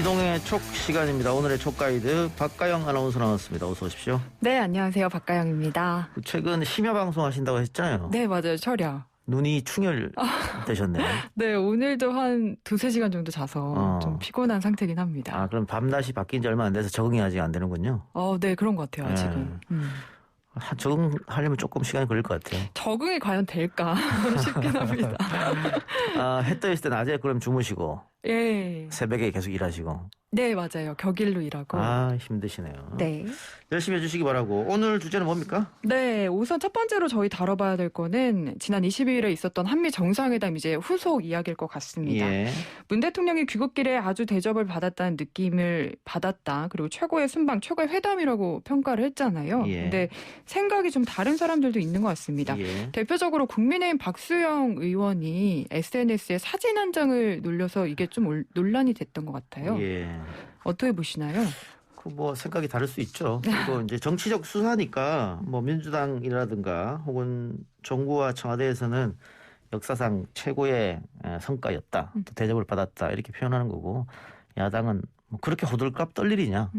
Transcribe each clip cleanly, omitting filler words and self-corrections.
이동의 촉 시간입니다. 오늘의 촉 가이드 박가영 아나운서 나왔습니다. 어서 오십시오. 네, 안녕하세요. 박가영입니다. 최근 심야 방송 하신다고 했잖아요. 네, 맞아요. 철야. 눈이 충혈 되셨네요. 네, 오늘도 한 2-3시간 정도 자서 좀 피곤한 상태긴 합니다. 아, 그럼 밤낮이 바뀐 지 얼마 안 돼서 적응이 아직 안 되는군요. 네, 그런 것 같아요, 아직은. 적응하려면 조금 시간이 걸릴 것 같아요. 적응이 과연 될까 싶긴 합니다. 해 떠 있을 때 낮에 그럼 주무시고 예. 새벽에 계속 일하시고. 네, 맞아요. 격일로 일하고. 힘드시네요. 네. 열심히 해주시기 바라고. 오늘 주제는 뭡니까? 네, 우선 첫 번째로 저희 다뤄봐야 될 거는 지난 22일에 있었던 한미 정상회담 이제 후속 이야기일 것 같습니다. 예. 문 대통령이 귀국길에 아주 대접을 받았다는 느낌을 받았다. 그리고 최고의 순방, 최고의 회담이라고 평가를 했잖아요. 예. 근데 생각이 좀 다른 사람들도 있는 것 같습니다. 예. 대표적으로 국민의힘 박수영 의원이 SNS에 사진 한 장을 놀려서 이게 좀 논란이 됐던 것 같아요. 예. 어떻게 보시나요? 생각이 다를 수 있죠. 그리고 이제 정치적 수사니까 민주당이라든가 혹은 정부와 청와대에서는 역사상 최고의 성과였다, 또 대접을 받았다 이렇게 표현하는 거고, 야당은 그렇게 호들갑 떨 일이냐.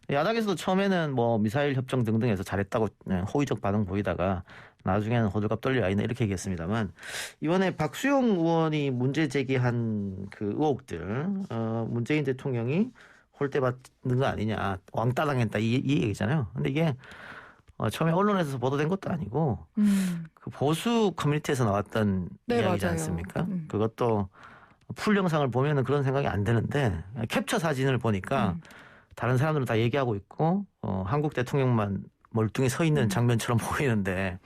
야당에서도 처음에는 미사일 협정 등등에서 잘했다고 호의적 반응 보이다가 나중에는 호들갑 떨 일 아니냐 이렇게 얘기했습니다만, 이번에 박수영 의원이 문제 제기한 그 의혹들, 문재인 대통령이 홀대 받는 거 아니냐, 왕따 당했다 이 얘기잖아요. 근데 이게 처음에 언론에서 보도된 것도 아니고 그 보수 커뮤니티에서 나왔던 이야기지 맞아요. 않습니까? 그것도 풀 영상을 보면은 그런 생각이 안 드는데, 캡처 사진을 보니까 다른 사람들은 다 얘기하고 있고 한국 대통령만 멀뚱히 서 있는 장면처럼 보이는데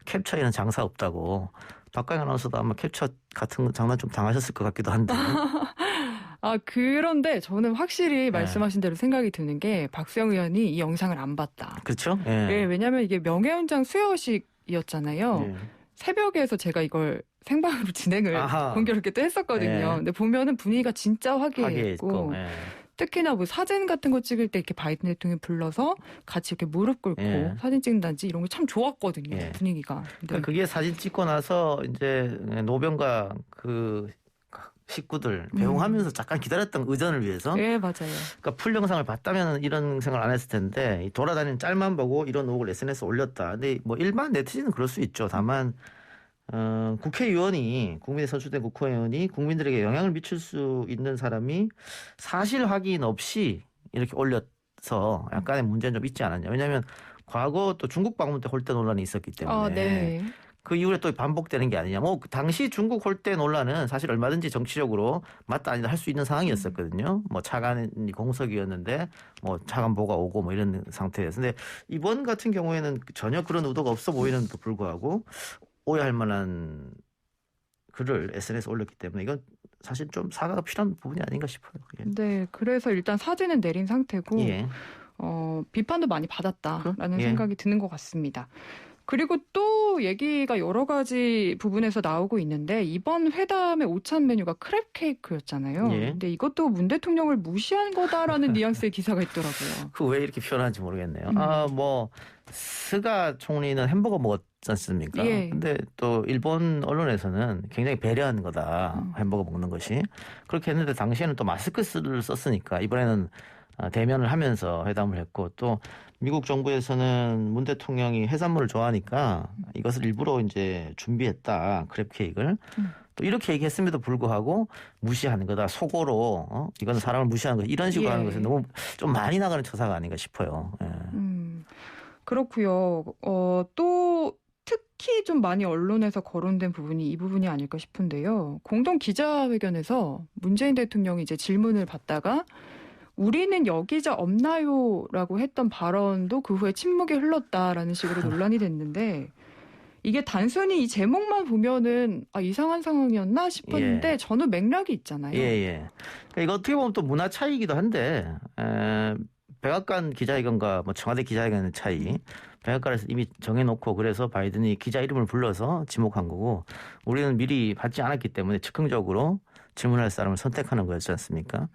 캡처에는 장사 없다고. 박가영 아나운서도 아마 캡처 같은 장난 좀 당하셨을 것 같기도 한데. 그런데 저는 확실히 말씀하신 대로 생각이 드는 게 박수영 의원이 이 영상을 안 봤다. 그렇죠? 예, 왜냐하면 이게 명예훈장 수여식이었잖아요. 예. 새벽에 해서 제가 이걸 생방으로 진행을 공교롭게 또 했었거든요. 예. 근데 보면은 분위기가 진짜 화기애애했고 예. 특히나 사진 같은 거 찍을 때 이렇게 바이든 대통령이 불러서 같이 이렇게 무릎 꿇고 사진 찍는다든지 이런 게 참 좋았거든요. 분위기가. 그러니까 그게 사진 찍고 나서 이제 노병과 그 식구들 배웅하면서 잠깐 기다렸던 의전을 위해서. 예, 맞아요. 그러니까 풀 영상을 봤다면 이런 생각을 안 했을 텐데, 돌아다니는 짤만 보고 이런 의혹을 SNS에 올렸다. 근데 일반 네티즌은 그럴 수 있죠. 다만 국회의원이, 국민에 선출된 국회의원이 국민들에게 영향을 미칠 수 있는 사람이 사실 확인 없이 이렇게 올려서 약간의 문제는 좀 있지 않았냐. 왜냐하면 과거 또 중국 방문 때 홀대 논란이 있었기 때문에. 네. 그 이후에 또 반복되는 게 아니냐. 당시 중국 홀대 논란은 사실 얼마든지 정치적으로 맞다 아니다 할 수 있는 상황이었었거든요. 차관이 공석이었는데 차관보가 오고 이런 상태에서. 근데 이번 같은 경우에는 전혀 그런 의도가 없어 보이는데도 불구하고 오해할 만한 글을 SNS에 올렸기 때문에 이건 사실 좀 사과가 필요한 부분이 아닌가 싶어요. 예. 네, 그래서 일단 사진은 내린 상태고 비판도 많이 받았다라는 생각이 드는 것 같습니다. 그리고 또 얘기가 여러 가지 부분에서 나오고 있는데, 이번 회담의 오찬 메뉴가 크랩 케이크였잖아요. 근데 이것도 문 대통령을 무시한 거다라는 뉘앙스의 기사가 있더라고요. 그 왜 이렇게 표현하는지 모르겠네요. 스가 총리는 햄버거 먹었지 않습니까? 근데 또 일본 언론에서는 굉장히 배려한 거다. 햄버거 먹는 것이. 그렇게 했는데 당시에는 또 마스크를 썼으니까 이번에는 대면을 하면서 회담을 했고, 또 미국 정부에서는 문 대통령이 해산물을 좋아하니까 이것을 일부러 이제 준비했다, 크랩 케이크를. 또 이렇게 얘기했음에도 불구하고 무시하는 거다, 속어로 이건 사람을 무시하는 거다, 이런 식으로 하는 것은 너무 좀 많이 나가는 처사가 아닌가 싶어요. 그렇고요. 또 특히 좀 많이 언론에서 거론된 부분이 이 부분이 아닐까 싶은데요. 공동 기자회견에서 문재인 대통령이 이제 질문을 받다가 우리는 여기자 없나요? 라고 했던 발언도 그 후에 침묵에 흘렀다라는 식으로 논란이 됐는데, 이게 단순히 이 제목만 보면은 이상한 상황이었나 싶었는데 저는 맥락이 있잖아요. 그러니까 이거 어떻게 보면 또 문화 차이이기도 한데, 백악관 기자회견과 청와대 기자회견의 차이. 백악관에서 이미 정해놓고 그래서 바이든이 기자 이름을 불러서 지목한 거고, 우리는 미리 받지 않았기 때문에 즉흥적으로 질문할 사람을 선택하는 거였지 않습니까?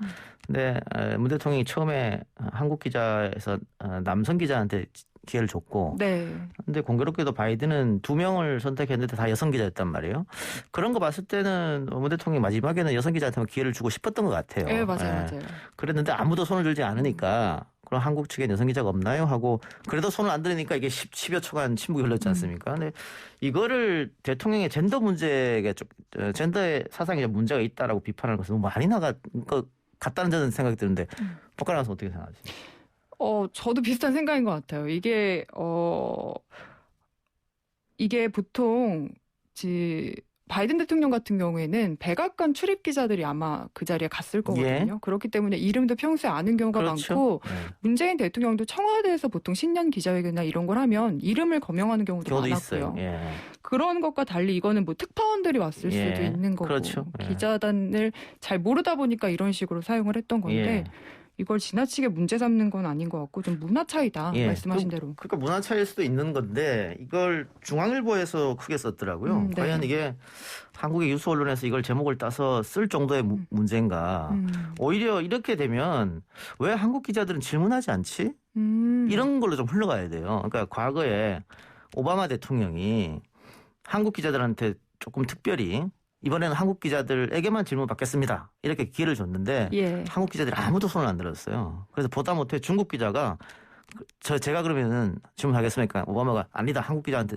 근데 문 대통령이 처음에 한국 기자에서 남성 기자한테 기회를 줬고 네. 근데 공교롭게도 바이든은 2명을 선택했는데 다 여성 기자였단 말이에요. 그런 거 봤을 때는 문 대통령이 마지막에는 여성 기자한테 기회를 주고 싶었던 것 같아요. 네, 맞아요. 예. 맞아요. 그랬는데 아무도 손을 들지 않으니까 그럼 한국 측에 여성 기자가 없나요? 하고 그래도 손을 안 들으니까 이게 10여 초간 침묵이 흘렀지 않습니까? 근데 이거를 대통령의 젠더 문제가 좀 젠더의 사상에 문제가 있다라고 비판하는 것은 너무 많이 나간 것 같다는 저는 생각이 드는데 박가람 어떻게 생각하세요? 저도 비슷한 생각인 것 같아요. 이게 보통 바이든 대통령 같은 경우에는 백악관 출입 기자들이 아마 그 자리에 갔을 거거든요. 예. 그렇기 때문에 이름도 평소에 아는 경우가 그렇죠. 많고 네. 문재인 대통령도 청와대에서 보통 신년 기자회견이나 이런 걸 하면 이름을 거명하는 경우도 경우도 많았고요. 있어요. 예. 그런 것과 달리 이거는 뭐 특파원들이 왔을 예. 수도 있는 거고 그렇죠. 예. 기자단을 잘 모르다 보니까 이런 식으로 사용을 했던 건데 예. 이걸 지나치게 문제 삼는 건 아닌 것 같고 좀 문화 차이다 예. 말씀하신 대로. 그러니까 문화 차이일 수도 있는 건데 이걸 중앙일보에서 크게 썼더라고요. 네. 과연 이게 한국의 유수 언론에서 이걸 제목을 따서 쓸 정도의 문제인가. 오히려 이렇게 되면 왜 한국 기자들은 질문하지 않지? 이런 걸로 좀 흘러가야 돼요. 그러니까 과거에 오바마 대통령이 한국 기자들한테 조금 특별히 이번에는 한국 기자들에게만 질문 받겠습니다. 이렇게 기회를 줬는데 예. 한국 기자들이 아무도 손을 안 들었어요. 그래서 보다 못해 중국 기자가 제가 그러면은 질문하겠습니까? 오바마가 아니다. 한국 기자한테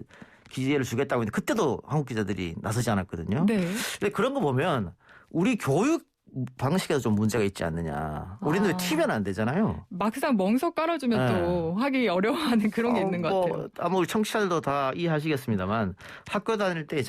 기회를 주겠다고 했는데 그때도 한국 기자들이 나서지 않았거든요. 네. 근데 그런 거 보면 우리 교육 방식에서 좀 문제가 있지 않느냐. 우리는 왜 튀면 안 되잖아요. 막상 멍석 깔아주면 네. 또 하기 어려워하는 그런 게 있는 것 같아요. 아마 우리 청취자들도 다 이해하시겠습니다만 학교 다닐 때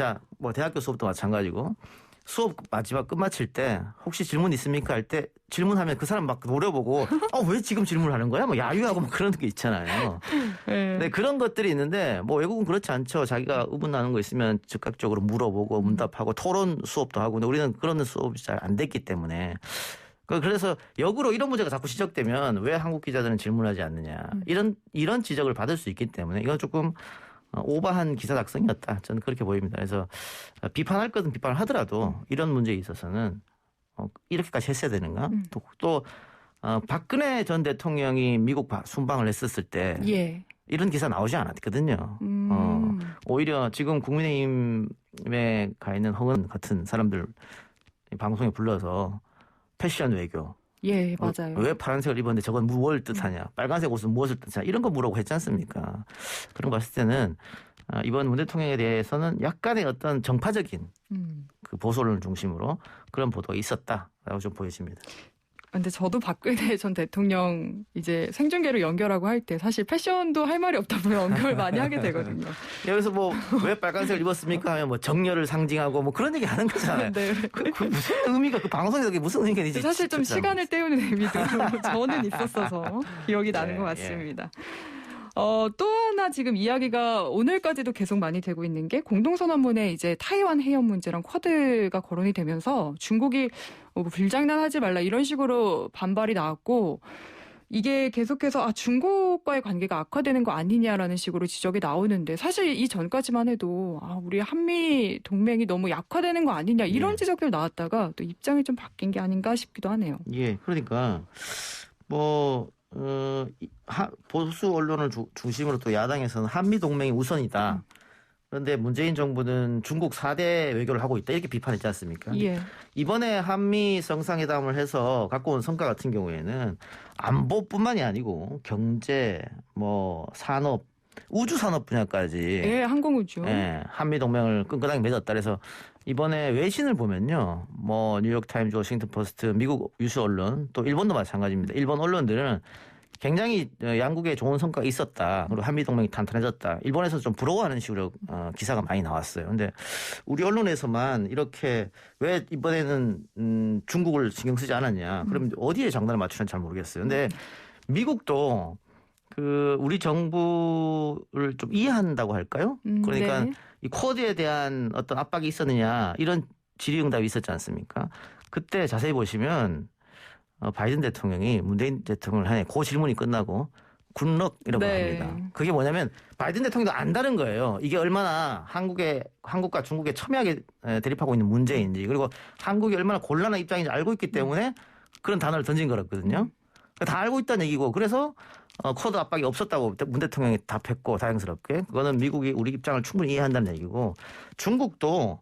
대학교 수업도 마찬가지고 수업 마지막 끝마칠 때 혹시 질문 있습니까? 할 때 질문하면 그 사람 막 노려보고 왜 지금 질문을 하는 거야? 뭐 야유하고 뭐 그런 게 있잖아요. 네. 네, 그런 것들이 있는데 뭐 외국은 그렇지 않죠. 자기가 의문 나는 거 있으면 즉각적으로 물어보고 문답하고 토론 수업도 하고 근데 우리는 그런 수업이 잘 안 됐기 때문에 그래서 역으로 이런 문제가 자꾸 지적되면 왜 한국 기자들은 질문하지 않느냐 이런 지적을 받을 수 있기 때문에 이건 조금 오버한 기사 작성이었다. 저는 그렇게 보입니다. 그래서 비판할 것은 비판을 하더라도 이런 문제에 있어서는 이렇게까지 했어야 되는가? 또 박근혜 전 대통령이 미국 순방을 했었을 때 예. 이런 기사 나오지 않았거든요. 오히려 지금 국민의힘에 가 있는 허은 같은 사람들 방송에 불러서 패션 외교. 예, 맞아요. 왜 파란색을 입었는데 저건 무엇을 뜻하냐. 빨간색 옷은 무엇을 뜻하냐. 이런 거 물어보고 했지 않습니까. 그런 거 봤을 때는 이번 문 대통령에 대해서는 약간의 어떤 정파적인 그 보수 언론을 중심으로 그런 보도가 있었다라고 좀 보여집니다. 근데 저도 박근혜 전 대통령 이제 생중계로 연결하고 할 때 사실 패션도 할 말이 없다 보면 연결 많이 하게 되거든요. 여기서 뭐 왜 빨간색을 입었습니까 하면 뭐 정열을 상징하고 뭐 그런 얘기 하는 거잖아요. 네. 그 무슨 의미가 그 방송에서 그게 무슨 의미가 있는지 사실 좀 진짜 시간을 때우는 의미도 저는 있었어서 기억이 나는 예, 것 같습니다. 또 하나 지금 이야기가 오늘까지도 계속 많이 되고 있는 게 공동선언문에 이제 타이완 해협 문제랑 쿼드가 거론이 되면서 중국이 불장난하지 말라 이런 식으로 반발이 나왔고 이게 계속해서 중국과의 관계가 악화되는 거 아니냐라는 식으로 지적이 나오는데 사실 이 전까지만 해도 우리 한미 동맹이 너무 약화되는 거 아니냐 이런 지적들 나왔다가 또 입장이 좀 바뀐 게 아닌가 싶기도 하네요. 예, 그러니까 보수 언론을 중심으로 또 야당에서는 한미 동맹이 우선이다. 그런데 문재인 정부는 중국 4대 외교를 하고 있다. 이렇게 비판했지 않습니까? 예. 이번에 한미 정상회담을 해서 갖고 온 성과 같은 경우에는 안보뿐만이 아니고 경제, 산업, 우주 산업 분야까지 예, 항공우주. 예, 한미 동맹을 끈끈하게 맺었다. 그래서 이번에 외신을 보면요. 뉴욕타임즈, 워싱턴 포스트, 미국 유수 언론, 또 일본도 마찬가지입니다. 일본 언론들은 굉장히 양국에 좋은 성과가 있었다. 그리고 한미동맹이 탄탄해졌다. 일본에서 좀 부러워하는 식으로 기사가 많이 나왔어요. 근데 우리 언론에서만 이렇게 왜 이번에는 중국을 신경 쓰지 않았냐. 그럼 어디에 장단을 맞추는지 잘 모르겠어요. 근데 미국도 우리 정부를 좀 이해한다고 할까요? 그러니까 네. 이 쿼드에 대한 어떤 압박이 있었느냐 이런 질의응답이 있었지 않습니까? 그때 자세히 보시면 바이든 대통령이 문재인 대통령을 향해 그 질문이 끝나고 굿럭이라고 합니다. 그게 뭐냐면 바이든 대통령도 안다는 거예요. 이게 얼마나 한국과 중국에 첨예하게 대립하고 있는 문제인지 그리고 한국이 얼마나 곤란한 입장인지 알고 있기 때문에 그런 단어를 던진 거였거든요. 다 알고 있다는 얘기고 그래서 코드 압박이 없었다고 문 대통령이 답했고 다행스럽게 그거는 미국이 우리 입장을 충분히 이해한다는 얘기고 중국도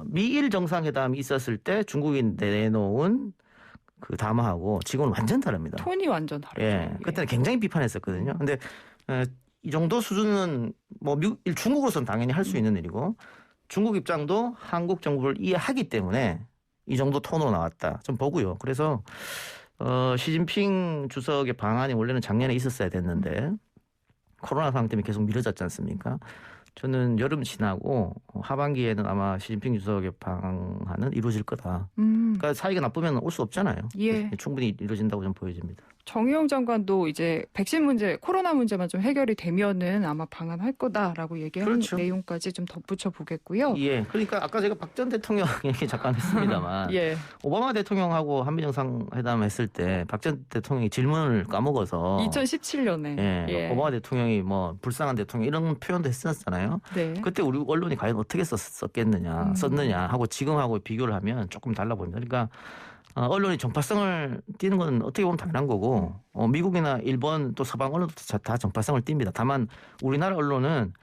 미일 정상회담이 있었을 때 중국이 내놓은 그 담화하고 지금은 완전 다릅니다. 톤이 완전 다르죠. 예, 그때는 굉장히 비판했었거든요. 근데 이 정도 수준은 뭐 중국으로서는 당연히 할 수 있는 일이고 중국 입장도 한국 정부를 이해하기 때문에 이 정도 톤으로 나왔다. 좀 보고요. 그래서 시진핑 주석의 방안이 원래는 작년에 있었어야 됐는데 코로나 상황 때문에 계속 미뤄졌지 않습니까? 저는 여름 지나고 하반기에는 아마 시진핑 주석의 방안은 이루어질 거다. 그러니까 사이가 나쁘면 올 수 없잖아요. 예. 충분히 이루어진다고 좀 보여집니다. 정의용 장관도 이제 백신 문제, 코로나 문제만 좀 해결이 되면은 아마 방한할 거다라고 얘기한 그렇죠. 내용까지 좀 덧붙여 보겠고요. 예. 그러니까 아까 제가 박 전 대통령 얘기 잠깐 했습니다만 예. 오바마 대통령하고 한미 정상회담 했을 때 박 전 대통령이 질문을 까먹어서 2017년에 예. 오바마 대통령이 뭐 불쌍한 대통령 이런 표현도 했었잖아요. 네. 그때 우리 언론이 과연 어떻게 썼느냐 하고 지금하고 비교를 하면 조금 달라 보입니다. 그러니까 언론이 정파성을 띠는 건 어떻게 보면 당연한 거고 미국이나 일본 또 서방 언론도 다 정파성을 띱니다. 다만 우리나라 언론은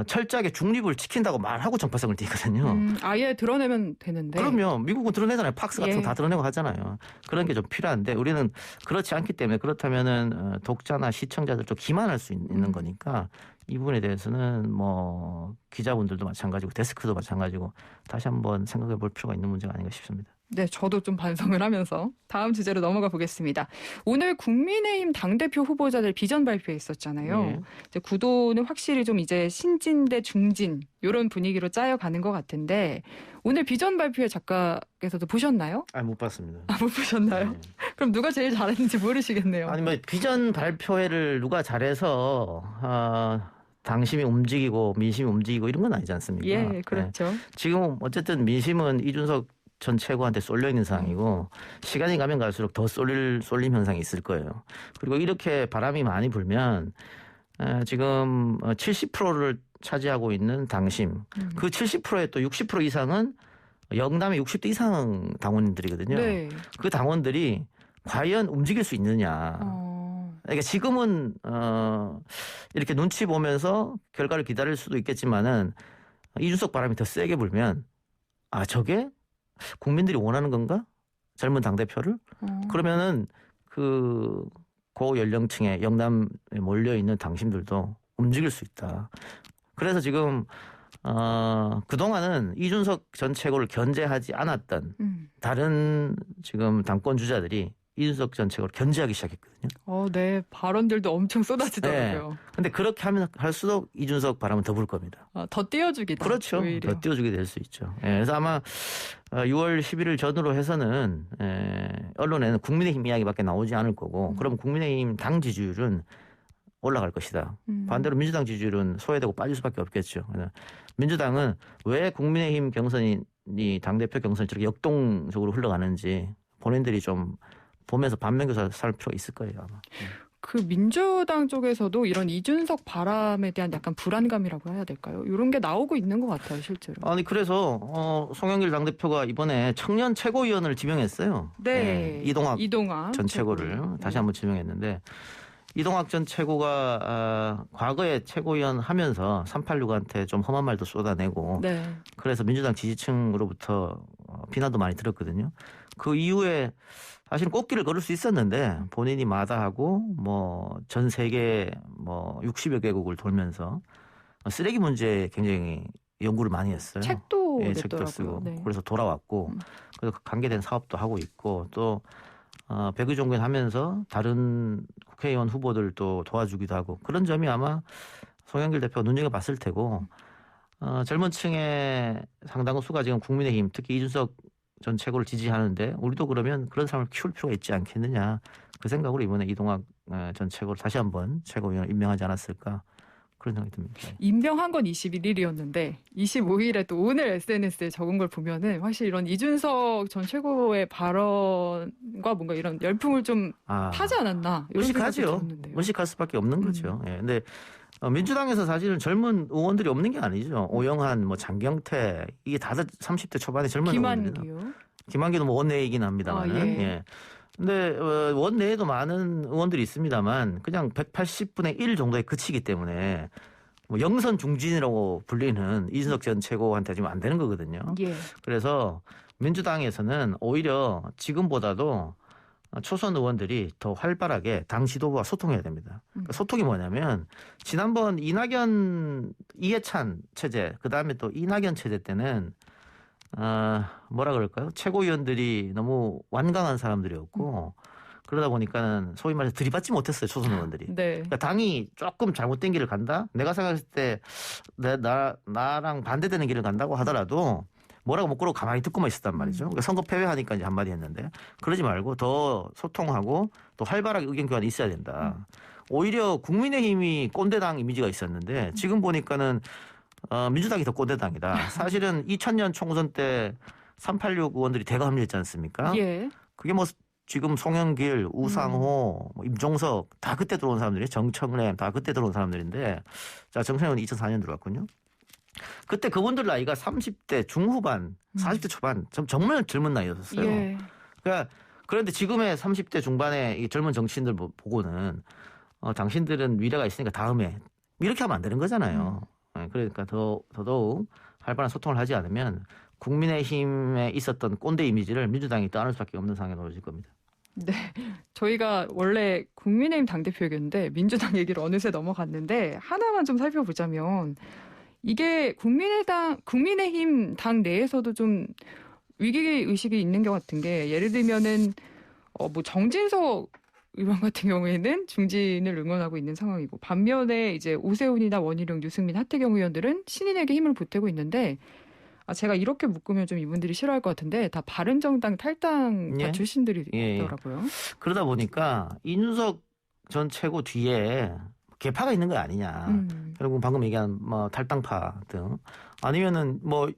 철저하게 중립을 지킨다고 말하고 정파성을 띠거든요. 아예 드러내면 되는데. 그럼요. 미국은 드러내잖아요. 팍스 같은 예. 거 다 드러내고 하잖아요. 그런 게 좀 필요한데 우리는 그렇지 않기 때문에 그렇다면은 독자나 시청자들 좀 기만할 수 있는 거니까 이 부분에 대해서는 뭐 기자분들도 마찬가지고 데스크도 마찬가지고 다시 한번 생각해 볼 필요가 있는 문제가 아닌가 싶습니다. 네, 저도 좀 반성을 하면서 다음 주제로 넘어가 보겠습니다. 오늘 국민의힘 당대표 후보자들 비전 발표했었잖아요. 예. 이제 구도는 확실히 좀 이제 신진 대 중진 이런 분위기로 짜여가는 것 같은데 오늘 비전 발표회 작가께서도 보셨나요? 못 봤습니다. 못 보셨나요? 네. 그럼 누가 제일 잘했는지 모르시겠네요. 아니 뭐 비전 발표회를 누가 잘해서 당심이 움직이고 민심이 움직이고 이런 건 아니지 않습니까? 예, 그렇죠. 네. 지금 어쨌든 민심은 이준석 전 최고한테 쏠려 있는 상황이고 시간이 가면 갈수록 더 쏠림 현상이 있을 거예요. 그리고 이렇게 바람이 많이 불면 지금 70%를 차지하고 있는 당심 그 70%의 또 60% 이상은 영남의 60대 이상 당원들이거든요. 네. 그 당원들이 과연 움직일 수 있느냐. 그러니까 지금은 이렇게 눈치 보면서 결과를 기다릴 수도 있겠지만은 이준석 바람이 더 세게 불면 저게 국민들이 원하는 건가? 젊은 당대표를? 그러면은 그 고연령층의 영남에 몰려있는 당신들도 움직일 수 있다. 그래서 지금 그동안은 이준석 전 최고를 견제하지 않았던 다른 지금 당권 주자들이 이준석 전 최고를 견제하기 시작했거든요. 네. 발언들도 엄청 쏟아지더라고요. 네. 근데 그렇게 하면 할수록 이준석 바람은 더 불 겁니다. 더 띄워주기다. 그렇죠. 오히려. 더 띄워주게 될 수 있죠. 그래서 아마 6월 11일 전후로 해서는 언론에는 국민의힘 이야기밖에 나오지 않을 거고 그럼 국민의힘 당 지지율은 올라갈 것이다. 반대로 민주당 지지율은 소외되고 빠질 수밖에 없겠죠. 민주당은 왜 국민의힘 경선이 당대표 경선이 저렇게 역동적으로 흘러가는지 본인들이 좀 보면서 반면교사 살 필요가 있을 거예요 아마. 그 민주당 쪽에서도 이런 이준석 바람에 대한 약간 불안감이라고 해야 될까요? 이런 게 나오고 있는 것 같아요, 실제로. 아니 그래서 송영길 당대표가 이번에 청년 최고위원을 지명했어요. 네. 이동학 전 최고를 최고를. 다시 한번 지명했는데 이동학 전 최고가 과거에 최고위원 하면서 386한테 좀 험한 말도 쏟아내고 네. 그래서 민주당 지지층으로부터 비난도 많이 들었거든요. 그 이후에 사실 꽃길을 걸을 수 있었는데 본인이 마다하고 뭐 전 세계 뭐 60여 개국을 돌면서 쓰레기 문제에 굉장히 연구를 많이 했어요. 책도 예, 냈더라고요. 책도 쓰고 네. 그래서 돌아왔고 그래서 관계된 사업도 하고 있고 또 백의종군 하면서 다른 국회의원 후보들도 도와주기도 하고 그런 점이 아마 송영길 대표가 눈여겨봤을 테고 젊은 층의 상당한 수가 지금 국민의힘 특히 이준석 전 최고를 지지하는데 우리도 그러면 그런 사람을 키울 필요가 있지 않겠느냐 그 생각으로 이번에 이동학 전 최고를 다시 한번 최고위원을 임명하지 않았을까 그런 생각이 듭니다. 임명한 건 21일이었는데 25일에 또 오늘 SNS에 적은 걸 보면은 확실히 이런 이준석 전 최고의 발언과 뭔가 이런 열풍을 좀 타지 않았나 이런 생각이 무식하죠. 들었는데요. 무식할 수밖에 없는 거죠. 예, 근데 민주당에서 사실은 젊은 의원들이 없는 게 아니죠. 오영한, 뭐 장경태 이게 다들 30대 초반의 젊은 의원들이죠. 김한규. 김한규도 뭐 원내이긴 합니다만. 예. 예. 근데 원내에도 많은 의원들이 있습니다만 그냥 180분의 1 정도에 그치기 때문에 뭐 영선 중진이라고 불리는 이준석 전 최고한테 지금 안 되는 거거든요. 예. 그래서 민주당에서는 오히려 지금보다도 초선 의원들이 더 활발하게 당 지도부와 소통해야 됩니다. 그러니까 소통이 뭐냐면 지난번 이해찬 체제 그다음에 또 이낙연 체제 때는 뭐라 그럴까요? 최고위원들이 너무 완강한 사람들이었고 그러다 보니까는 소위 말해서 들이받지 못했어요. 초선 의원들이. 네. 그러니까 당이 조금 잘못된 길을 간다? 내가 생각했을 때 나랑 반대되는 길을 간다고 하더라도 뭐라고 못 그러고 가만히 듣고만 있었단 말이죠. 그러니까 선거 패배하니까 이제 한마디 했는데 그러지 말고 더 소통하고 또 활발하게 의견 교환이 있어야 된다. 오히려 국민의힘이 꼰대당 이미지가 있었는데 지금 보니까는 민주당이 더 꼰대당이다. 사실은 2000년 총선 때 386 의원들이 대거 합류했지 않습니까? 예. 그게 뭐 지금 송영길, 우상호, 뭐 임종석 다 그때 들어온 사람들이 정청래 다 그때 들어온 사람들인데 자 정청래는 2004년 들어왔군요. 그때 그분들 나이가 30대 중후반, 40대 초반 정말 젊은 나이였어요. 예. 그러니까 그런데 지금의 30대 중반의 이 젊은 정치인들 보고는 당신들은 미래가 있으니까 다음에 이렇게 하면 안 되는 거잖아요. 그러니까 더더욱 활발한 소통을 하지 않으면 국민의힘에 있었던 꼰대 이미지를 민주당이 떠안을 수밖에 없는 상황에 놓여질 겁니다. 네. 저희가 원래 국민의힘 당대표였는데 민주당 얘기를 어느새 넘어갔는데 하나만 좀 살펴보자면 이게 국민의힘 당 내에서도 좀 위기의식이 있는 것 같은 게 예를 들면은 뭐 정진석 의원 같은 경우에는 중진을 응원하고 있는 상황이고 반면에 이제 오세훈이나 원희룡, 유승민, 하태경 의원들은 신인에게 힘을 보태고 있는데 제가 이렇게 묶으면 좀 이분들이 싫어할 것 같은데 다 바른정당 탈당파 예. 출신들이더라고요. 그러다 보니까 이준석 전 최고 뒤에 개파가 있는 거 아니냐. 결국 방금 얘기한 뭐 탈당파 등 아니면은 뭐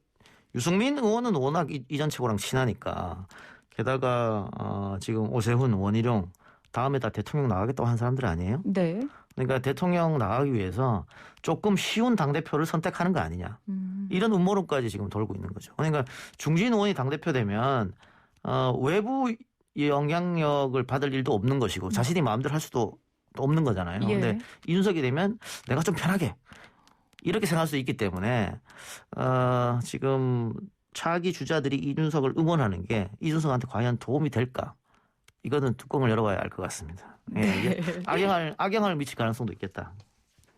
유승민 의원은 워낙 이전 최고랑 친하니까 게다가 지금 오세훈, 원희룡 다음에 다 대통령 나가겠다고 한 사람들 아니에요? 네. 그러니까 대통령 나가기 위해서 조금 쉬운 당대표를 선택하는 거 아니냐. 이런 음모론까지 지금 돌고 있는 거죠. 그러니까 중진 의원이 당대표 되면 외부 영향력을 받을 일도 없는 것이고 자신이 마음대로 할 수도 없는 거잖아요. 예. 근데 이준석이 되면 내가 좀 편하게 이렇게 생각할 수 있기 때문에 지금 차기 주자들이 이준석을 응원하는 게 이준석한테 과연 도움이 될까? 이거는 뚜껑을 열어봐야 알 것 같습니다. 예, 네. 악영향을 미칠 가능성도 있겠다.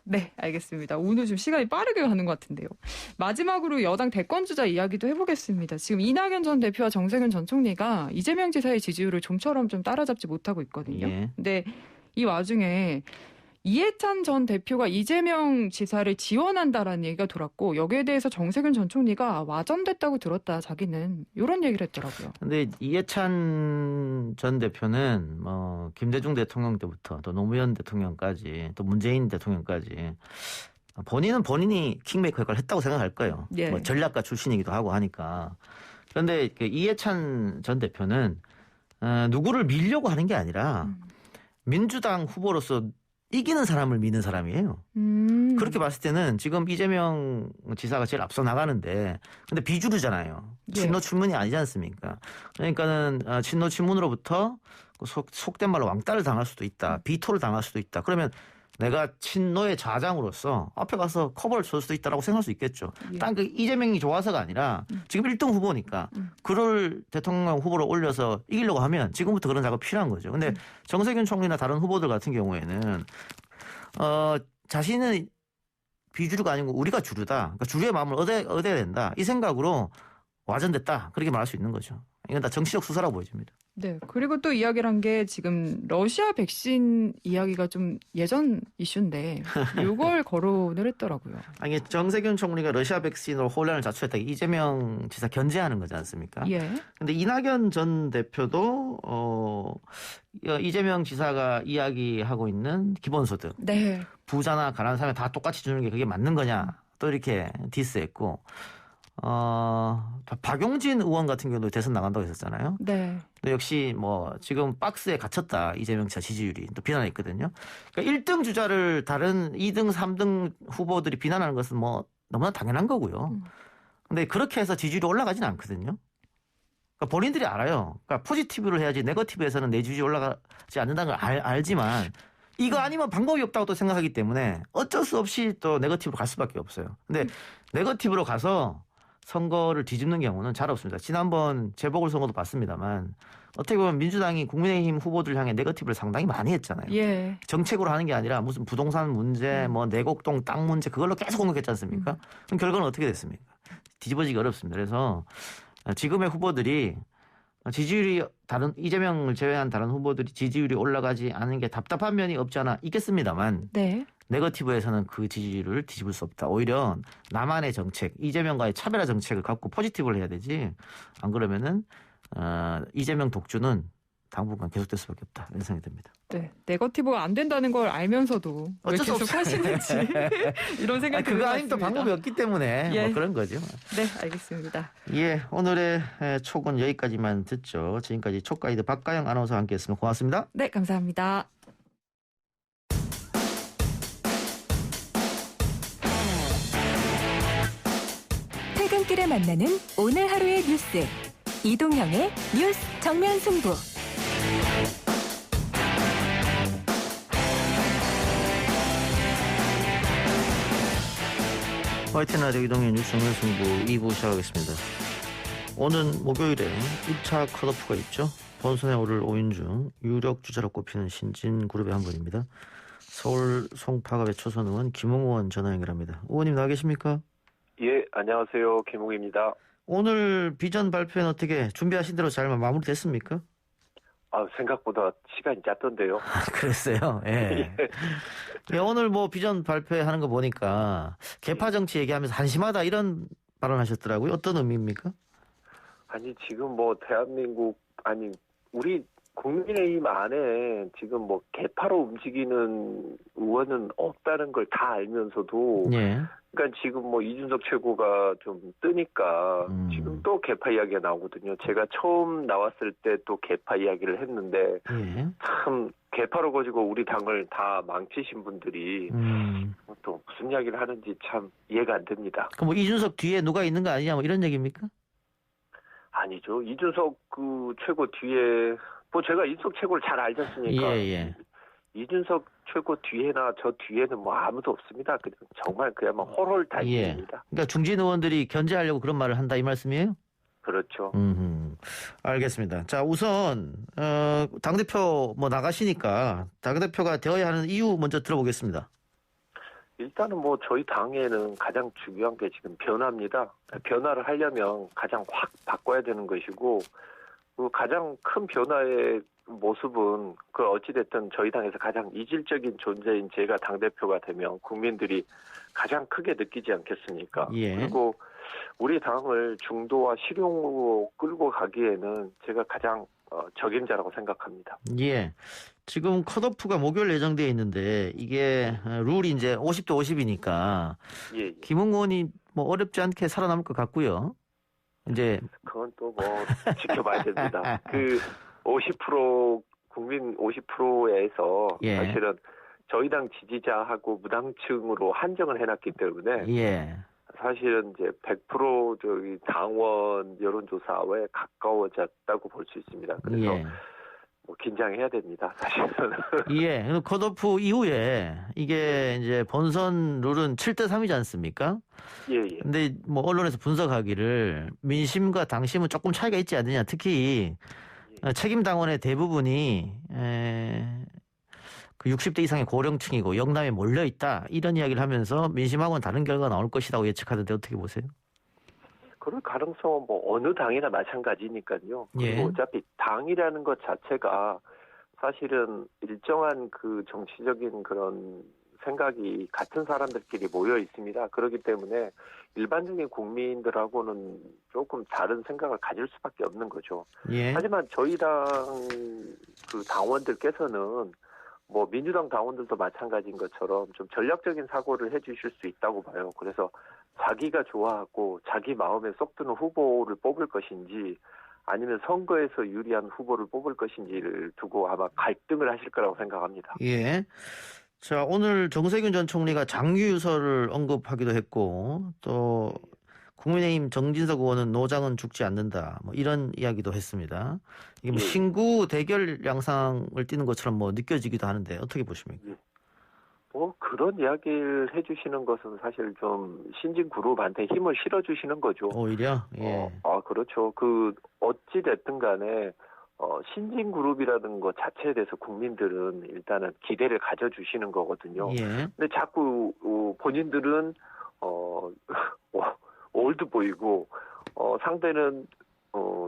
네, 알겠습니다. 오늘 좀 시간이 빠르게 가는 것 같은데요. 마지막으로 여당 대권주자 이야기도 해보겠습니다. 지금 이낙연 전 대표와 정세균 전 총리가 이재명 지사의 지지율을 좀처럼 좀 따라잡지 못하고 있거든요. 예. 근데 이 와중에 이해찬 전 대표가 이재명 지사를 지원한다라는 얘기가 돌았고 여기에 대해서 정세균 전 총리가 와전됐다고 들었다 자기는 이런 얘기를 했더라고요. 근데 이해찬 전 대표는 뭐 김대중 대통령 때부터 또 노무현 대통령까지 또 문재인 대통령까지 본인은 본인이 킹메이커 역할을 했다고 생각할 거예요. 예. 뭐 전략가 출신이기도 하고 하니까. 그런데 이해찬 전 대표는 누구를 밀려고 하는 게 아니라 민주당 후보로서 이기는 사람을 미는 사람이에요. 그렇게 봤을 때는 지금 이재명 지사가 제일 앞서 나가는데 근데 비주류잖아요. 예. 친노 친문이 아니지 않습니까? 그러니까는 친노 친문으로부터 속된 말로 왕따를 당할 수도 있다. 비토를 당할 수도 있다. 그러면 내가 친노의 좌장으로서 앞에 가서 커버를 줄 수도 있다라고 생각할 수 있겠죠. 예. 딱 그 이재명이 좋아서가 아니라 지금 1등 후보니까 그를 대통령 후보로 올려서 이기려고 하면 지금부터 그런 작업이 필요한 거죠. 근데 정세균 총리나 다른 후보들 같은 경우에는 자신은 비주류가 아니고 우리가 주류다. 그러니까 주류의 마음을 얻어야 된다. 이 생각으로 와전됐다. 그렇게 말할 수 있는 거죠. 이건 다 정치적 수사라고 보여집니다. 네. 그리고 또 이야기를 한 게 지금 러시아 백신 이야기가 좀 예전 이슈인데 이걸 거론을 했더라고요. 아니 정세균 총리가 러시아 백신으로 혼란을 자초했다. 이재명 지사 견제하는 거지 않습니까? 예. 근데 이낙연 전 대표도 이재명 지사가 이야기하고 있는 기본소득 네. 부자나 가난한 사람이 다 똑같이 주는 게 그게 맞는 거냐 또 이렇게 디스했고 박용진 의원 같은 경우도 대선 나간다고 했었잖아요. 네. 근데 역시 뭐 지금 박스에 갇혔다 이재명 지사 지지율이 또 비난했거든요. 그러니까 1등 주자를 다른 2등, 3등 후보들이 비난하는 것은 뭐 너무나 당연한 거고요. 근데 그렇게 해서 지지율이 올라가지는 않거든요. 그러니까 본인들이 알아요. 그러니까 포지티브를 해야지 네거티브에서는 내 지지율이 올라가지 않는다는 걸 알지만 이거 아니면 방법이 없다고 또 생각하기 때문에 어쩔 수 없이 또 네거티브로 갈 수밖에 없어요. 근데 네거티브로 가서 선거를 뒤집는 경우는 잘 없습니다. 지난번 재보궐선거도 봤습니다만 어떻게 보면 민주당이 국민의힘 후보들 향해 네거티브를 상당히 많이 했잖아요. 예. 정책으로 하는 게 아니라 무슨 부동산 문제, 뭐 내곡동 땅 문제 그걸로 계속 공격했지 않습니까? 그럼 결과는 어떻게 됐습니까? 뒤집어지기 어렵습니다. 그래서 지금의 후보들이 지지율이 이재명을 제외한 다른 후보들이 지지율이 올라가지 않은 게 답답한 면이 없지 않아 있겠습니다만 네. 네거티브에서는 그 지지율을 뒤집을 수 없다. 오히려 나만의 정책, 이재명과의 차별화 정책을 갖고 포지티브를 해야 되지. 안 그러면은 이재명 독주는 당분간 계속될 수밖에 없다. 이런 생각이 듭니다. 네, 네거티브가 안 된다는 걸 알면서도 왜 어쩔 수 계속 하시는지 이런 생각이 그거 아니면 또 방법이 없기 때문에 예. 뭐 그런 거죠. 네, 알겠습니다. 예, 오늘의 촉은 여기까지만 듣죠. 지금까지 촉가이드 박가영 아나운서와 함께했습니다. 고맙습니다. 네, 감사합니다. 퇴근길에 만나는 오늘 하루의 뉴스. 이동형의 뉴스 정면 승부. 화이팅 라디오 이동현 뉴스 정면 승부 2부 시작하겠습니다. 오는 목요일에 1차 컷오프가 있죠. 본선에 오를 5인 중 유력 주자로 꼽히는 신진그룹의 한 분입니다. 서울 송파갑의 초선 의원 김웅 의원 전화 연결합니다. 의원님 나와 계십니까? 예, 안녕하세요. 김웅입니다. 오늘 비전 발표는 어떻게 준비하신 대로 잘 마무리됐습니까? 생각보다 시간이 짧던데요. 그랬어요. 예. 예, 오늘 뭐 비전 발표하는 거 보니까 개파 정치 얘기하면서 한심하다 이런 발언하셨더라고요. 어떤 의미입니까? 아니, 지금 뭐 대한민국, 우리 국민의힘 안에 지금 뭐 개파로 움직이는 의원은 없다는 걸 다 알면서도 예. 그러니까 지금 뭐 이준석 최고가 좀 뜨니까 지금 또 개파 이야기가 나오거든요. 제가 처음 나왔을 때 또 개파 이야기를 했는데 예. 참 개파로 가지고 우리 당을 다 망치신 분들이 또 무슨 이야기를 하는지 참 이해가 안 됩니다. 그럼 뭐 이준석 뒤에 누가 있는 거 아니냐 뭐 이런 얘기입니까? 아니죠. 이준석 그 최고 뒤에 뭐 제가 이준석 최고를 잘 알지 않습니까? 예. 이준석 최고 뒤에나 저 뒤에는 뭐 아무도 없습니다. 그냥 정말 그야말로 홀홀다입니다. 그러니까 중진 의원들이 견제하려고 그런 말을 한다 이 말씀이에요? 그렇죠. 알겠습니다. 자, 우선 당대표 뭐 나가시니까 당대표가 되어야 하는 이유 먼저 들어보겠습니다. 일단은 뭐 저희 당에는 가장 중요한 게 지금 변화입니다. 변화를 하려면 가장 확 바꿔야 되는 것이고 그 가장 큰 변화의 모습은 그 어찌됐든 저희 당에서 가장 이질적인 존재인 제가 당대표가 되면 국민들이 가장 크게 느끼지 않겠습니까? 예. 그리고 우리 당을 중도와 실용으로 끌고 가기에는 제가 가장 적임자라고 생각합니다. 예. 지금 컷오프가 목요일 예정되어 있는데 이게 룰이 이제 50대 50이니까 예. 김웅 의원이 뭐 어렵지 않게 살아남을 것 같고요. 이제 그건 또 뭐 지켜봐야 됩니다. 그 50% 국민 50%에서 예. 사실은 저희 당 지지자하고 무당층으로 한정을 해놨기 때문에 예. 사실은 이제 100% 저기 당원 여론조사에 가까워졌다고 볼 수 있습니다. 그래서 예. 뭐 긴장해야 됩니다. 사실은. 예. 컷오프 이후에 이게 이제 본선 룰은 7대 3이지 않습니까? 예. 근데 뭐 언론에서 분석하기를 민심과 당심은 조금 차이가 있지 않느냐. 특히 책임 당원의 대부분이 그 60대 이상의 고령층이고 영남에 몰려 있다. 이런 이야기를 하면서 민심하고는 다른 결과가 나올 것이라고 예측하던데 어떻게 보세요? 그럴 가능성은 뭐 어느 당이나 마찬가지니까요. 예. 그리고 어차피 당이라는 것 자체가 사실은 일정한 그 정치적인 그런 생각이 같은 사람들끼리 모여 있습니다. 그렇기 때문에 일반적인 국민들하고는 조금 다른 생각을 가질 수밖에 없는 거죠. 예. 하지만 저희 당 그 당원들께서는 뭐 민주당 당원들도 마찬가지인 것처럼 좀 전략적인 사고를 해주실 수 있다고 봐요. 그래서 자기가 좋아하고 자기 마음에 쏙 드는 후보를 뽑을 것인지 아니면 선거에서 유리한 후보를 뽑을 것인지를 두고 아마 갈등을 하실 거라고 생각합니다. 예. 자, 오늘 정세균 전 총리가 장유유서를 언급하기도 했고 또 국민의힘 정진석 의원은 노장은 죽지 않는다. 뭐 이런 이야기도 했습니다. 이게 뭐 예. 신구 대결 양상을 띠는 것처럼 뭐 느껴지기도 하는데 어떻게 보십니까? 뭐 그런 이야기를 해주시는 것은 사실 좀 신진 그룹한테 힘을 실어주시는 거죠. 오히려 예. 그렇죠. 어찌 됐든 간에 신진 그룹이라는 것 자체에 대해서 국민들은 일단은 기대를 가져주시는 거거든요. 예. 근데 자꾸 본인들은 올드보이고 상대는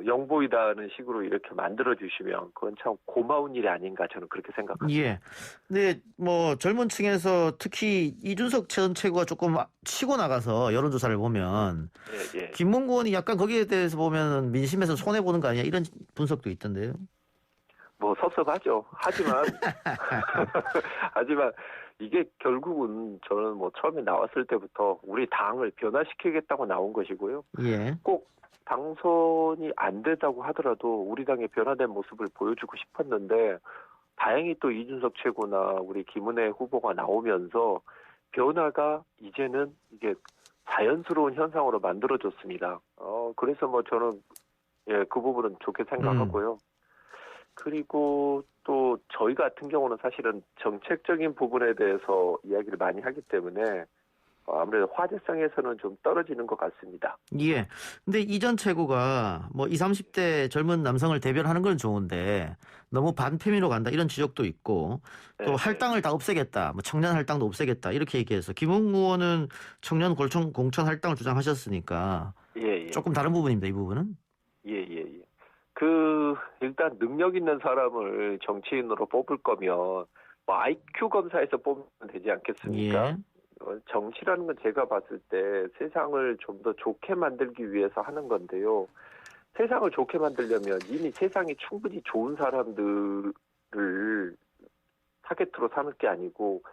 영보이다는 식으로 이렇게 만들어 주시면 그건 참 고마운 일이 아닌가 저는 그렇게 생각합니다. 예. 근데 뭐 젊은 층에서 특히 이준석 전 최고가 조금 치고 나가서 여론조사를 보면 예. 김문구 의원이 약간 거기에 대해서 보면 민심에서 손해 보는 거 아니야 이런 분석도 있던데요. 뭐 섭섭하죠. 하지만 이게 결국은 저는 뭐 처음에 나왔을 때부터 우리 당을 변화시키겠다고 나온 것이고요. 예. 꼭 당선이 안 된다고 하더라도 우리 당의 변화된 모습을 보여주고 싶었는데 다행히 또 이준석 최고나 우리 김은혜 후보가 나오면서 변화가 이제는 이게 자연스러운 현상으로 만들어졌습니다. 그래서 뭐 저는 그 부분은 좋게 생각하고요. 그리고 또 저희 같은 경우는 사실은 정책적인 부분에 대해서 이야기를 많이 하기 때문에 아무래도 화제성에서는 좀 떨어지는 것 같습니다. 예. 근데 이 전 최고가 뭐 20, 30대 젊은 남성을 대변하는 건 좋은데 너무 반페미로 간다 이런 지적도 있고 또 네. 할당을 다 없애겠다. 뭐 청년 할당도 없애겠다. 이렇게 얘기해서 김웅 의원은 청년 공천 할당을 주장하셨으니까 예. 조금 다른 부분입니다. 이 부분은. 예. 일단 능력 있는 사람을 정치인으로 뽑을 거면 뭐 IQ 검사에서 뽑으면 되지 않겠습니까? 예. 정치라는 건 제가 봤을 때 세상을 좀 더 좋게 만들기 위해서 하는 건데요. 세상을 좋게 만들려면 이미 세상이 충분히 좋은 사람들을 타겟으로 삼을 게 아니고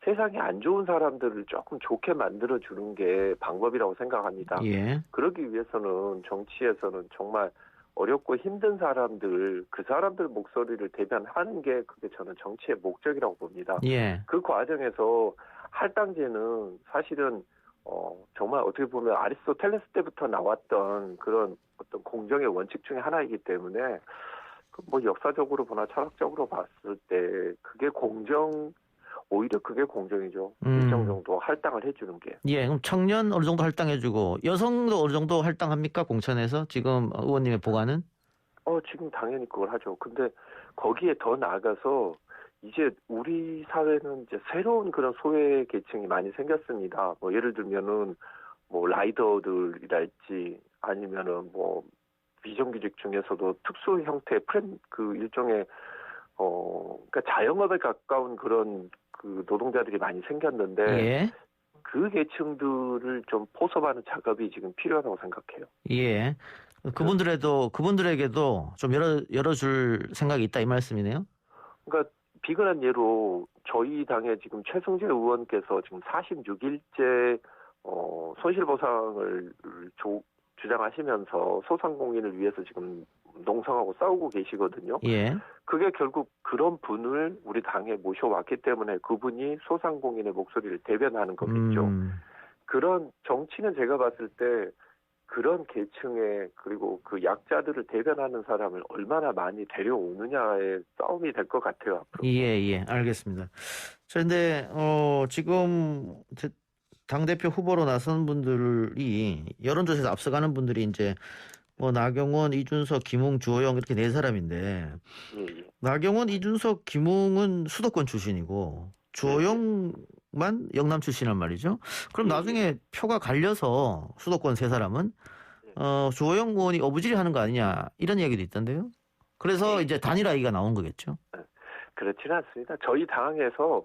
세상이 안 좋은 사람들을 조금 좋게 만들어주는 게 방법이라고 생각합니다. 예. 그러기 위해서는 정치에서는 정말 어렵고 힘든 사람들, 그 사람들 목소리를 대변하는 게 그게 저는 정치의 목적이라고 봅니다. 예. 그 과정에서 할당제는 사실은 정말 어떻게 보면 아리스토텔레스 때부터 나왔던 그런 어떤 공정의 원칙 중에 하나이기 때문에 뭐 역사적으로 보나 철학적으로 봤을 때 그게 오히려 그게 공정이죠. 일정 정도 할당을 해주는 게. 예, 그럼 청년 어느 정도 할당해주고 여성도 어느 정도 할당합니까? 공천에서 지금 의원님의 보관은? 지금 당연히 그걸 하죠. 근데 거기에 더 나아가서 이제 우리 사회는 이제 새로운 그런 소외 계층이 많이 생겼습니다. 뭐 예를 들면은 뭐 라이더들이랄지 아니면은 뭐 비정규직 중에서도 특수 형태 그 일종의 그러니까 자영업에 가까운 그런 그 노동자들이 많이 생겼는데 예. 그 계층들을 좀 포섭하는 작업이 지금 필요하다고 생각해요. 예. 그분들에게도 좀 열어줄 생각이 있다 이 말씀이네요. 그러니까 비근한 예로 저희 당의 지금 최승재 의원께서 지금 46일째 손실보상을 주장하시면서 소상공인을 위해서 지금 농성하고 싸우고 계시거든요. 예. 그게 결국 그런 분을 우리 당에 모셔왔기 때문에 그분이 소상공인의 목소리를 대변하는 거겠죠. 그런 정치는 제가 봤을 때 그런 계층의 그리고 그 약자들을 대변하는 사람을 얼마나 많이 데려오느냐의 싸움이 될 것 같아요. 앞으로. 예, 알겠습니다. 그런데 지금 당대표 후보로 나선 분들이 여론조사에서 앞서가는 분들이 이제 뭐 나경원, 이준석, 김웅, 주호영 이렇게 네 사람인데 예. 나경원, 이준석, 김웅은 수도권 출신이고 주호영만 영남 출신이란 말이죠. 그럼 나중에 표가 갈려서 수도권 세 사람은 주호영 의원이 어부질이 하는 거 아니냐 이런 이야기도 있던데요. 그래서 이제 단일화가 나온 거겠죠. 그렇지는 않습니다. 저희 당에서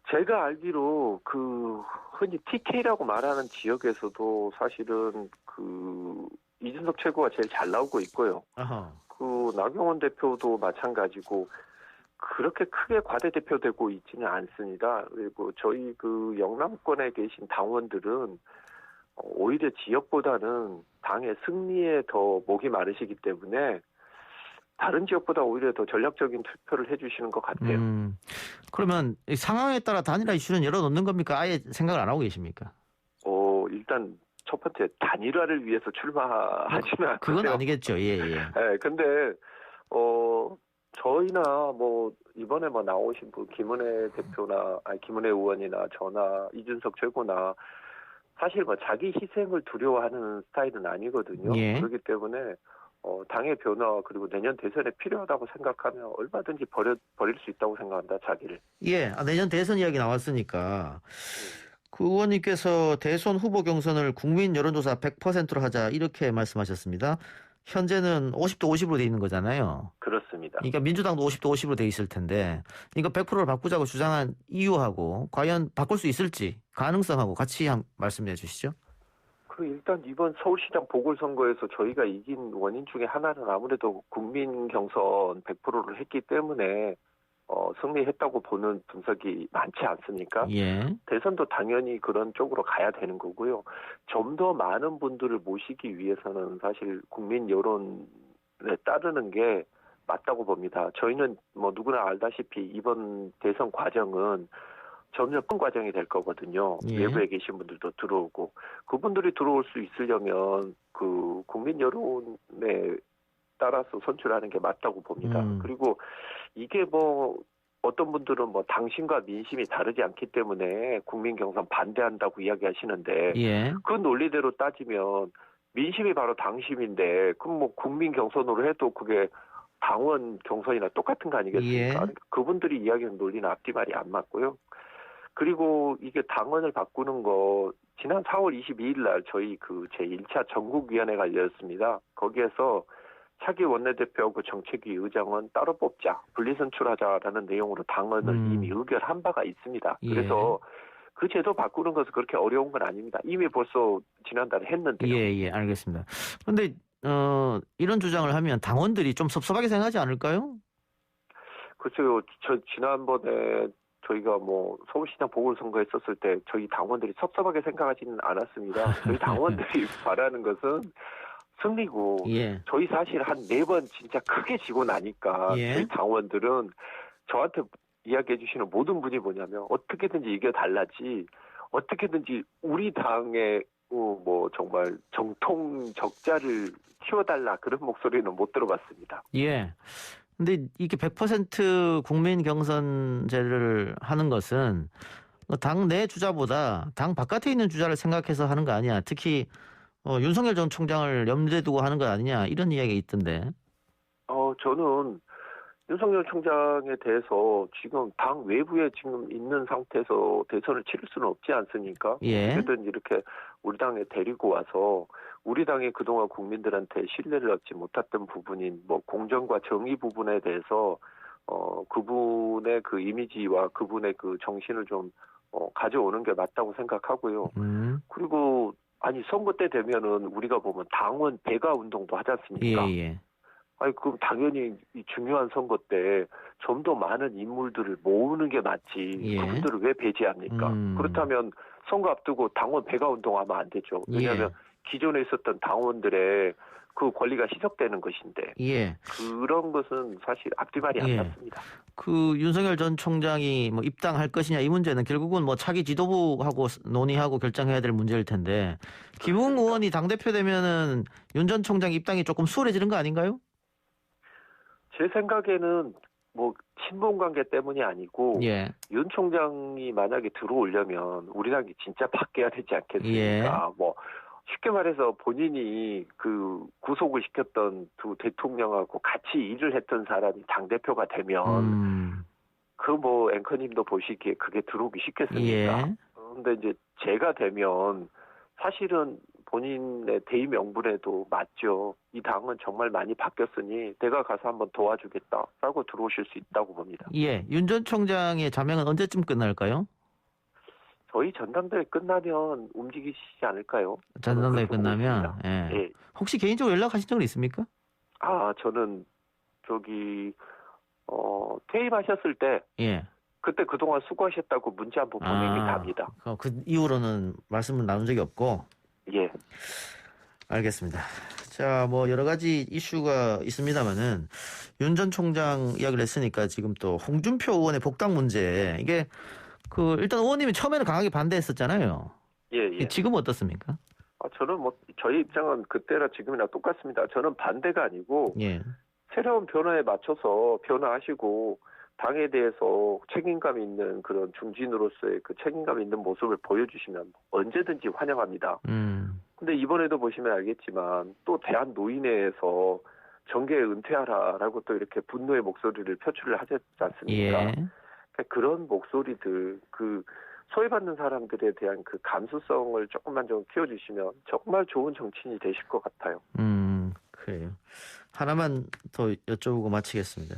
제가 알기로 그 흔히 TK라고 말하는 지역에서도 사실은 그 이준석 최고가 제일 잘 나오고 있고요. 아하. 그 나경원 대표도 마찬가지고 그렇게 크게 과대대표되고 있지는 않습니다. 그리고 저희 그 영남권에 계신 당원들은 오히려 지역보다는 당의 승리에 더 목이 마르시기 때문에 다른 지역보다 오히려 더 전략적인 투표를 해주시는 것 같아요. 그러면 이 상황에 따라 단일화 이슈는 열어놓는 겁니까? 아예 생각을 안 하고 계십니까? 일단 첫 번째 단일화를 위해서 출마하지는 않고요. 그건 아니겠죠. 예, 예. 네, 근데 저희나 뭐 이번에 뭐 나오신 분 김은혜 대표나 김은혜 의원이나 저나 이준석 최고나 사실 뭐 자기 희생을 두려워하는 스타일은 아니거든요. 예. 그렇기 때문에 당의 변화 그리고 내년 대선에 필요하다고 생각하면 얼마든지 버릴 수 있다고 생각합니다. 자기를. 예, 내년 대선 이야기 나왔으니까 그 의원님께서 대선 후보 경선을 국민 여론조사 100%로 하자 이렇게 말씀하셨습니다. 현재는 50대 50으로 돼 있는 거잖아요. 그렇습니다. 그러니까 민주당도 50대 50으로 돼 있을 텐데 이거 100%를 바꾸자고 주장한 이유하고 과연 바꿀 수 있을지 가능성하고 같이 말씀해 주시죠. 일단 이번 서울시장 보궐선거에서 저희가 이긴 원인 중에 하나는 아무래도 국민 경선 100%를 했기 때문에 승리했다고 보는 분석이 많지 않습니까? 예. 대선도 당연히 그런 쪽으로 가야 되는 거고요. 좀 더 많은 분들을 모시기 위해서는 사실 국민 여론에 따르는 게 맞다고 봅니다. 저희는 뭐 누구나 알다시피 이번 대선 과정은 점점 큰 과정이 될 거거든요. 예. 외부에 계신 분들도 들어오고 그분들이 들어올 수 있으려면 그 국민 여론에 따라서 선출하는 게 맞다고 봅니다. 그리고 이게 뭐 어떤 분들은 뭐 당신과 민심이 다르지 않기 때문에 국민 경선 반대한다고 이야기하시는데 예. 그 논리대로 따지면 민심이 바로 당심인데 그럼 뭐 국민 경선으로 해도 그게 당원 경선이나 똑같은 거 아니겠습니까? 예. 그러니까 그분들이 이야기하는 논리는 앞뒤말이 안 맞고요. 그리고 이게 당원을 바꾸는 거 지난 4월 22일 날 저희 그 제1차 전국위원회가 열렸습니다. 거기에서 차기 원내대표하고 정책위 의장은 따로 뽑자, 분리선출하자라는 내용으로 당원을 이미 의결한 바가 있습니다. 예. 그래서 그 제도 바꾸는 것은 그렇게 어려운 건 아닙니다. 이미 벌써 지난달에 했는데요. 예, 알겠습니다. 그런데 이런 주장을 하면 당원들이 좀 섭섭하게 생각하지 않을까요? 글쎄요, 저 지난번에 저희가 뭐 서울시장 보궐선거 했었을 때 저희 당원들이 섭섭하게 생각하지는 않았습니다. 저희 당원들이 바라는 것은 승리고 예. 저희 사실 한 4번 진짜 크게 지고 나니까 예. 저희 당원들은 저한테 이야기해 주시는 모든 분이 뭐냐면 어떻게든지 이겨달라지 어떻게든지 우리 당의 뭐 정말 정통 적자를 키워달라 그런 목소리는 못 들어봤습니다. 예. 근데 이게 100% 국민 경선제를 하는 것은 당 내 주자보다 당 바깥에 있는 주자를 생각해서 하는 거 아니야. 특히 윤석열 전 총장을 염두에 두고 하는 거 아니냐 이런 이야기가 있던데. 저는 윤석열 총장에 대해서 지금 당 외부에 지금 있는 상태에서 대선을 치를 수는 없지 않습니까? 예. 어쨌든 이렇게 우리 당에 데리고 와서 우리 당이 그동안 국민들한테 신뢰를 얻지 못했던 부분인 뭐 공정과 정의 부분에 대해서 그분의 그 이미지와 그분의 그 정신을 좀 가져오는 게 맞다고 생각하고요. 그리고 선거 때 되면은 우리가 보면 당원 배가 운동도 하지 않습니까? 예. 그럼 당연히 이 중요한 선거 때 좀 더 많은 인물들을 모으는 게 맞지. 예. 그분들을 왜 배제합니까? 그렇다면 선거 앞두고 당원 배가 운동하면 안 되죠. 왜냐하면 기존에 있었던 당원들의 그 권리가 희석되는 것인데 예. 그런 것은 사실 앞뒤말이 안 예. 맞습니다. 그 윤석열 전 총장이 뭐 입당할 것이냐 이 문제는 결국은 뭐 차기 지도부하고 논의하고 결정해야 될 문제일 텐데 김웅 의원이 당대표 되면은 윤 전 총장 입당이 조금 수월해지는 거 아닌가요? 제 생각에는 뭐 친분 관계 때문이 아니고 예. 윤 총장이 만약에 들어오려면 우리 당이 진짜 바뀌어야 되지 않겠습니까? 뭐 쉽게 말해서 본인이 그 구속을 시켰던 두 대통령하고 같이 일을 했던 사람이 당대표가 되면 그 뭐 앵커님도 보시기에 그게 들어오기 쉽겠습니까? 예. 그런데 이제 제가 되면 사실은 본인의 대의 명분에도 맞죠. 이 당은 정말 많이 바뀌었으니 내가 가서 한번 도와주겠다라고 들어오실 수 있다고 봅니다. 예. 윤 전 총장의 자명은 언제쯤 끝날까요? 저희 전당대회 끝나면 움직이시지 않을까요? 전당대회 끝나면. 예. 예. 혹시 개인적으로 연락하신 적은 있습니까? 저는 퇴임하셨을 때 예. 그때 그동안 수고하셨다고 문자 한번 보내긴 합니다. 그 이후로는 말씀을 나눈 적이 없고. 예. 알겠습니다. 자, 뭐 여러 가지 이슈가 있습니다만은 윤 전 총장 이야기를 했으니까 지금 또 홍준표 의원의 복당 문제 이게 일단 의원님이 처음에는 강하게 반대했었잖아요. 예. 지금은 어떻습니까? 저는 뭐 저희 입장은 그때나 지금이나 똑같습니다. 저는 반대가 아니고 예. 새로운 변화에 맞춰서 변화하시고 당에 대해서 책임감 있는 그런 중진으로서의 그 책임감 있는 모습을 보여주시면 언제든지 환영합니다. 근데 이번에도 보시면 알겠지만 또 대한노인회에서 정계 은퇴하라라고 또 이렇게 분노의 목소리를 표출을 하지 않습니까? 예. 그러니까 그런 목소리들, 그 소외받는 사람들에 대한 그 감수성을 조금만 좀 키워주시면 정말 좋은 정치인이 되실 것 같아요. 그래요. 하나만 더 여쭤보고 마치겠습니다.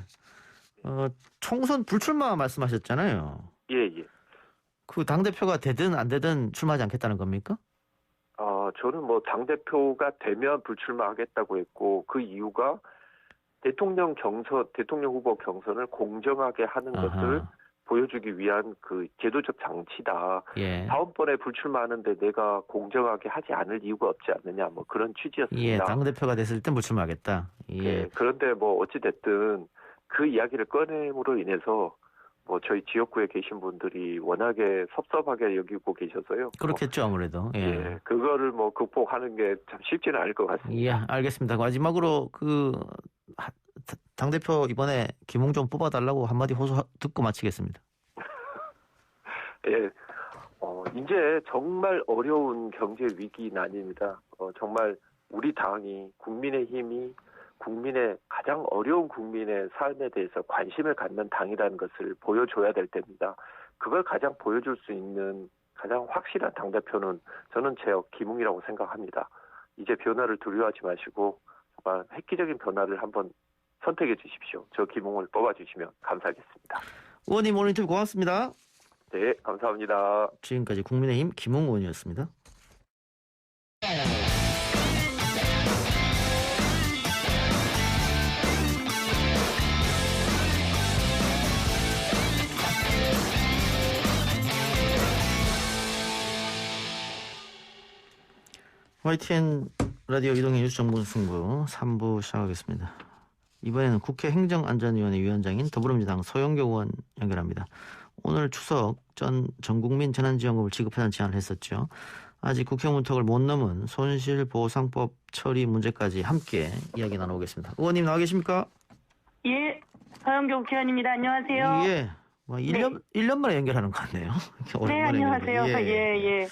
총선 불출마 말씀하셨잖아요. 예. 그 당대표가 되든 안 되든 출마하지 않겠다는 겁니까? 저는 뭐 당대표가 되면 불출마하겠다고 했고, 그 이유가 대통령 후보 경선을 공정하게 하는 것을 보여주기 위한 그 제도적 장치다. 예. 다음번에 불출마하는데 내가 공정하게 하지 않을 이유가 없지 않느냐, 뭐 그런 취지였습니다. 예, 당대표가 됐을 땐 불출마하겠다. 예. 네, 그런데 뭐 어찌됐든 그 이야기를 꺼냄으로 인해서 뭐 저희 지역구에 계신 분들이 워낙에 섭섭하게 여기고 계셔서요. 그렇겠죠, 아무래도. 예. 그거를 뭐 극복하는 게 참 쉽지는 않을 것 같습니다. 예, 알겠습니다. 마지막으로 당대표 이번에 김웅 뽑아달라고 한마디 호소 듣고 마치겠습니다. 예, 이제 정말 어려운 경제 위기 난입니다. 정말 우리 당이 국민의힘이 국민의 가장 어려운 국민의 삶에 대해서 관심을 갖는 당이라는 것을 보여줘야 될 때입니다. 그걸 가장 보여줄 수 있는 가장 확실한 당대표는 저는 제 김웅이라고 생각합니다. 이제 변화를 두려워하지 마시고 정말 획기적인 변화를 한번 선택해 주십시오. 저 김웅을 뽑아주시면 감사하겠습니다. 의원님 오늘 인터뷰 고맙습니다. 네, 감사합니다. 지금까지 국민의힘 김웅 의원이었습니다. YTN 라디오 이동의 뉴스 정보 승부 3부 시작하겠습니다. 이번에는 국회 행정안전위원회 위원장인 더불어민주당 소영교 의원 연결합니다. 오늘 추석 전 전국민 재난지원금을 지급하자는 제안을 했었죠. 아직 국회 문턱을 못 넘은 손실보상법 처리 문제까지 함께 이야기 나눠보겠습니다. 의원님 나와 계십니까? 예, 서영교 국회의원입니다. 안녕하세요. 예, 1년 만에 연결하는 것 같네요. 네, 안녕하세요. 예.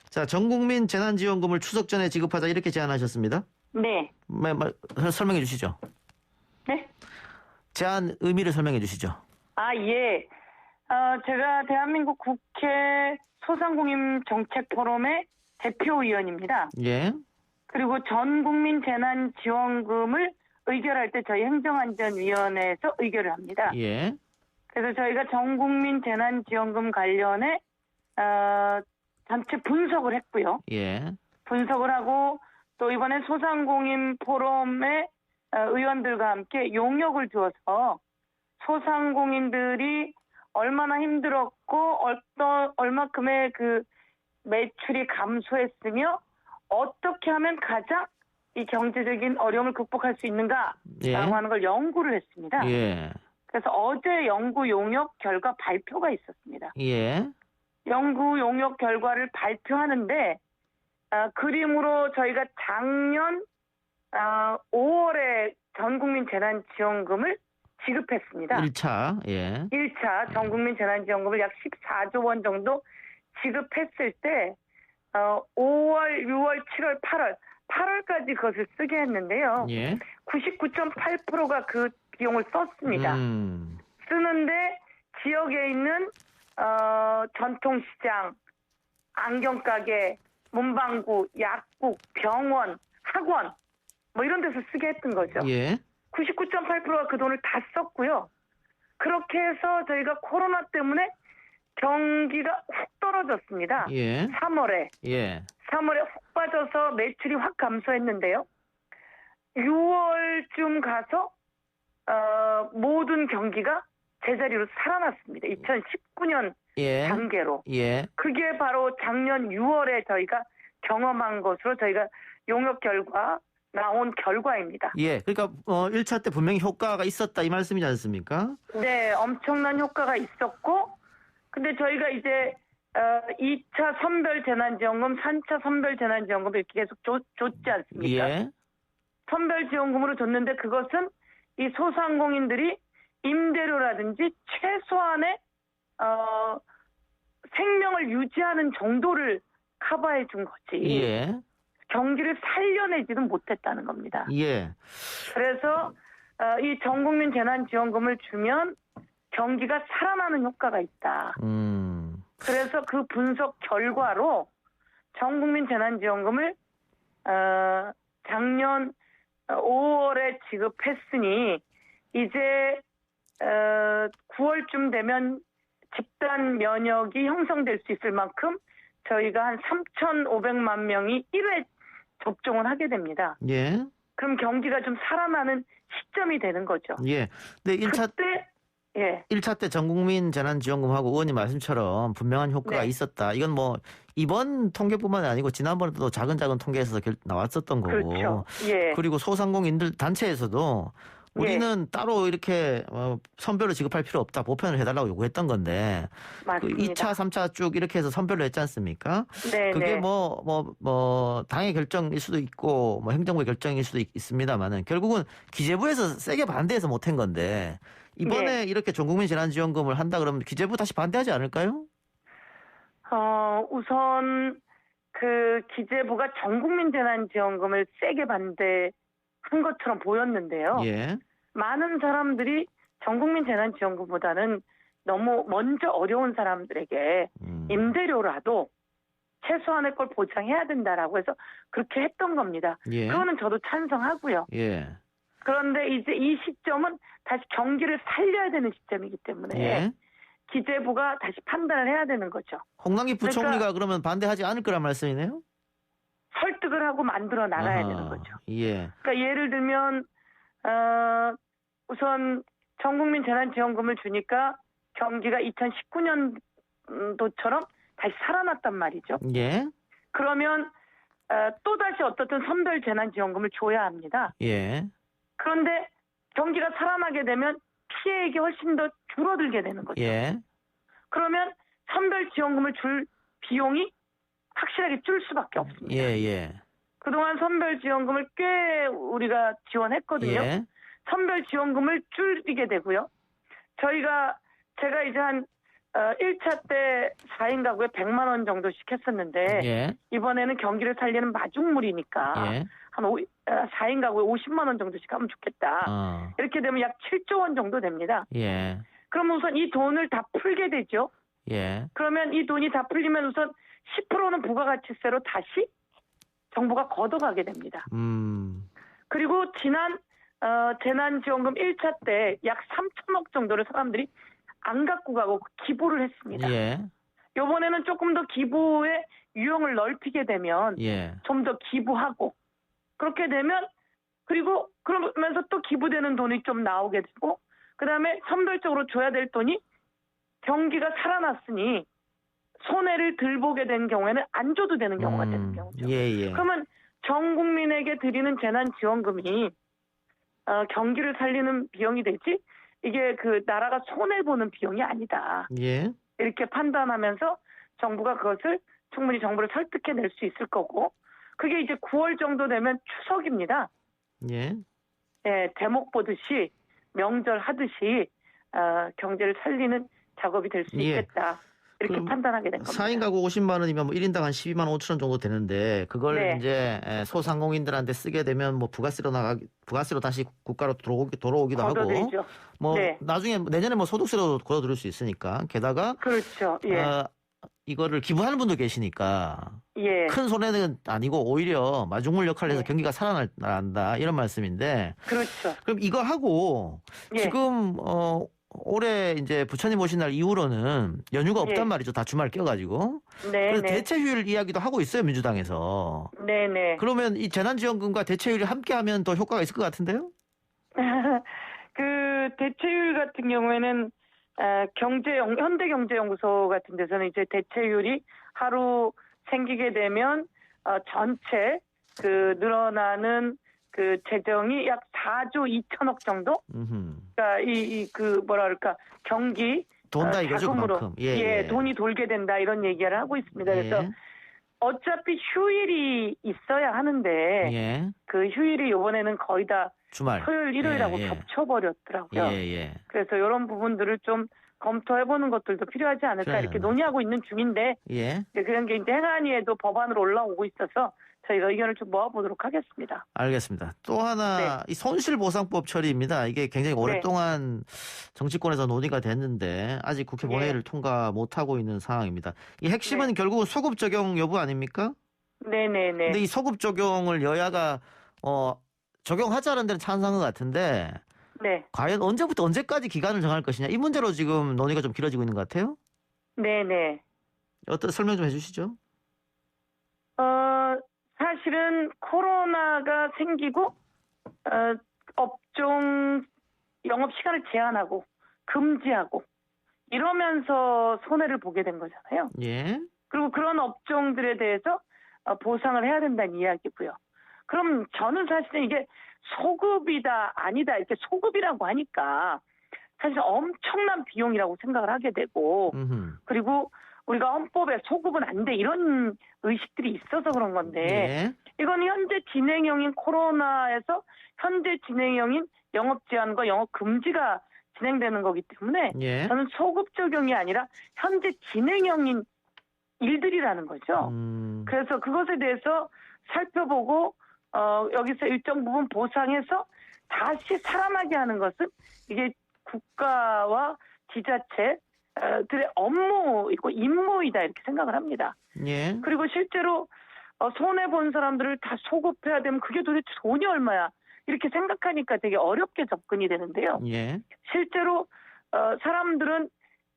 자, 전국민 재난지원금을 추석 전에 지급하자 이렇게 제안하셨습니다. 네. 설명해 주시죠. 네? 제안 의미를 설명해 주시죠. 예. 제가 대한민국 국회 소상공인 정책 포럼의 대표위원입니다. 예. 그리고 전국민 재난지원금을 의결할 때 저희 행정안전위원회에서 의결을 합니다. 예. 그래서 저희가 전국민 재난지원금 관련해 전체 분석을 했고요. 예. 분석을 하고 또 이번에 소상공인 포럼의 의원들과 함께 용역을 두어서 소상공인들이 얼마나 힘들었고 얼마큼의 그 매출이 감소했으며 어떻게 하면 가장 이 경제적인 어려움을 극복할 수 있는가라고 하는 걸 연구를 했습니다. 예. 그래서 어제 연구 용역 결과 발표가 있었습니다. 예. 연구 용역 결과를 발표하는데 그림으로 저희가 작년 5월에 전국민 재난지원금을 지급했습니다. 1차. 예. 1차 전국민 재난지원금을 약 14조 원 정도 지급했을 때 5월, 6월, 7월, 8월까지 그것을 쓰게 했는데요. 예. 99.8%가 그 비용을 썼습니다. 쓰는데 지역에 있는 전통시장, 안경가게, 문방구, 약국, 병원, 학원 뭐 이런 데서 쓰게 했던 거죠. 예. 99.8%가 그 돈을 다 썼고요. 그렇게 해서 저희가 코로나 때문에 경기가 훅 떨어졌습니다. 예. 3월에. 예. 3월에 훅 빠져서 매출이 확 감소했는데요. 6월쯤 가서 모든 경기가 제자리로 살아났습니다. 2019년 예. 단계로. 예. 그게 바로 작년 6월에 저희가 경험한 것으로 저희가 용역 결과 나온 결과입니다. 예. 그러니까 1차 때 분명히 효과가 있었다 이 말씀이지 않습니까? 네, 엄청난 효과가 있었고 근데 저희가 이제 2차 선별재난지원금, 3차 선별재난지원금 이렇게 계속 줬지 않습니까? 예. 선별지원금으로 줬는데 그것은 이 소상공인들이 임대료라든지 최소한의 생명을 유지하는 정도를 커버해 준 거지. 예. 경기를 살려내지는 못했다는 겁니다. 예. 그래서 이 전국민 재난지원금을 주면 경기가 살아나는 효과가 있다. 그래서 그 분석 결과로 전국민 재난지원금을 작년 5월에 지급했으니 이제 9월쯤 되면 집단 면역이 형성될 수 있을 만큼 저희가 한 3,500만 명이 1회 접종을 하게 됩니다. 예. 그럼 경기가 좀 살아나는 시점이 되는 거죠. 예. 근데 1차 그때 예. 1차 때 전국민 재난지원금하고 의원님 말씀처럼 분명한 효과가 네. 있었다. 이건 뭐 이번 통계뿐만 아니고 지난번에도 작은 작은 통계에서 나왔었던 거고. 그렇죠. 예. 그리고 소상공인들 단체에서도 우리는 따로 이렇게 선별로 지급할 필요 없다. 보편을 해달라고 요구했던 건데 그 맞습니다. 2차, 3차 쭉 이렇게 해서 선별로 했지 않습니까? 네, 그게 네. 뭐 당의 결정일 수도 있고 뭐 행정부의 결정일 수도 있습니다만은 결국은 기재부에서 세게 반대해서 못한 건데 이번에 이렇게 전국민 재난지원금을 한다 그러면 기재부 다시 반대하지 않을까요? 우선 그 기재부가 전국민 재난지원금을 세게 반대한 것처럼 보였는데요. 예. 많은 사람들이 전국민 재난지원금보다는 너무 먼저 어려운 사람들에게 임대료라도 최소한의 걸 보장해야 된다라고 해서 그렇게 했던 겁니다. 예. 그거는 저도 찬성하고요. 예. 그런데 이제 이 시점은 다시 경기를 살려야 되는 시점이기 때문에 예. 기재부가 다시 판단을 해야 되는 거죠. 홍남기 부총리가 그러면 반대하지 않을 거란 말씀이네요? 설득을 하고 만들어 나가야 아하, 되는 거죠. 예. 그러니까 예를 들면 우선 전국민 재난지원금을 주니까 경기가 2019년도처럼 다시 살아났단 말이죠. 예. 그러면 또다시 어떻든 선별 재난지원금을 줘야 합니다. 예. 그런데 경기가 살아나게 되면 피해액이 훨씬 더 줄어들게 되는 거죠. 예. 그러면 선별 지원금을 줄 비용이 확실하게 줄 수밖에 없습니다. 예. 예. 그동안 선별 지원금을 꽤 우리가 지원했거든요. 예. 선별 지원금을 줄이게 되고요. 제가 이제 한 1차 때 4인 가구에 100만 원 정도씩 했었는데 예. 이번에는 경기를 살리는 마중물이니까 예. 한 4인 가구에 50만 원 정도씩 하면 좋겠다. 이렇게 되면 약 7조 원 정도 됩니다. 예. 그럼 우선 이 돈을 다 풀게 되죠. 예. 그러면 이 돈이 다 풀리면 우선 10%는 부가가치세로 다시 정부가 걷어가게 됩니다. 그리고 지난 재난지원금 1차 때 약 3천억 정도를 사람들이 안 갖고 가고 기부를 했습니다. 예. 이번에는 조금 더 기부의 유형을 넓히게 되면 예. 좀 더 기부하고 그렇게 되면 그리고 그러면서 또 기부되는 돈이 좀 나오게 되고 그다음에 선별적으로 줘야 될 돈이 경기가 살아났으니 손해를 덜 보게 된 경우에는 안 줘도 되는 경우가 되는 경우죠. 예, 예. 그러면 전 국민에게 드리는 재난지원금이 경기를 살리는 비용이 되지 이게 그 나라가 손해보는 비용이 아니다. 예. 이렇게 판단하면서 정부가 그것을 충분히 정부를 설득해낼 수 있을 거고 그게 이제 9월 정도 되면 추석입니다. 예. 예, 대목 보듯이 명절 하듯이 경제를 살리는 작업이 될 수 예. 있겠다. 이렇게 그럼 판단하게 된 겁니다. 4인 가구 50만 원이면 뭐 1인당 한 12만 5천 원 정도 되는데 그걸 네. 이제 소상공인들한테 쓰게 되면 뭐 부가세로 다시 국가로 돌아오기도 하고 걷어들이죠. 뭐 네. 나중에 내년에 뭐 소득세로 걷어들일 수 있으니까 게다가 그렇죠. 예. 이거를 기부하는 분도 계시니까 예. 큰 손해는 아니고 오히려 마중물 역할을 해서 네. 경기가 살아난다 이런 말씀인데 그렇죠. 그럼 이거 하고 예. 지금 올해 이제 부처님 오신 날 이후로는 연휴가 없단 예. 말이죠. 다 주말 껴가지고. 네, 그래서 네. 대체휴일 이야기도 하고 있어요. 민주당에서. 네, 네. 그러면 이 재난지원금과 대체휴일이 함께하면 더 효과가 있을 것 같은데요? 그 대체율 같은 경우에는 현대경제연구소 같은 데서는 이제 대체율이 하루 생기게 되면 전체 그 늘어나는 그 재정이 약 4조 2천억 정도? 그러니까 그 뭐라 그럴까 경기 돈다 이거죠, 자금으로 그만큼. 예. 돈이 돌게 된다 이런 얘기를 하고 있습니다. 그래서 예. 어차피 휴일이 있어야 하는데 예. 그 휴일이 이번에는 거의 다 주말. 토요일, 일요일하고 예. 겹쳐버렸더라고요. 예. 그래서 이런 부분들을 좀 검토해보는 것들도 필요하지 않을까 이렇게 논의하고 있는 중인데 예. 그런 게 이제 행안위에도 법안으로 올라오고 있어서 저희가 의견을 좀 모아보도록 하겠습니다. 알겠습니다. 또 하나 이 손실보상법 처리입니다. 이게 굉장히 오랫동안 정치권에서 논의가 됐는데 아직 국회 본회의를 통과 못하고 있는 상황입니다. 이 핵심은 결국은 소급 적용 여부 아닙니까? 네네네. 근데 이 소급 적용을 여야가 적용하자는 데는 찬성한 것 같은데 네. 과연 언제부터 언제까지 기간을 정할 것이냐 이 문제로 지금 논의가 좀 길어지고 있는 것 같아요. 네네. 어떤 설명 좀 해주시죠. 사실은 코로나가 생기고 업종 영업 시간을 제한하고 금지하고 이러면서 손해를 보게 된 거잖아요. 예. 그리고 그런 업종들에 대해서 보상을 해야 된다는 이야기고요. 그럼 저는 사실은 이게 소급이다 아니다 이렇게 소급이라고 하니까 사실 엄청난 비용이라고 생각을 하게 되고 그리고 우리가 헌법에 소급은 안 돼 이런 의식들이 있어서 그런 건데 이건 현재 진행형인 코로나에서 현재 진행형인 영업 제한과 영업 금지가 진행되는 거기 때문에 저는 소급 적용이 아니라 현재 진행형인 일들이라는 거죠. 그래서 그것에 대해서 살펴보고 여기서 일정 부분 보상해서 다시 살아나게 하는 것은 이게 국가와 지자체들의 업무이고 임무이다 이렇게 생각을 합니다. 그리고 실제로 손해본 사람들을 다 소급해야 되면 그게 도대체 돈이 얼마야 이렇게 생각하니까 되게 어렵게 접근이 되는데요. 실제로 사람들은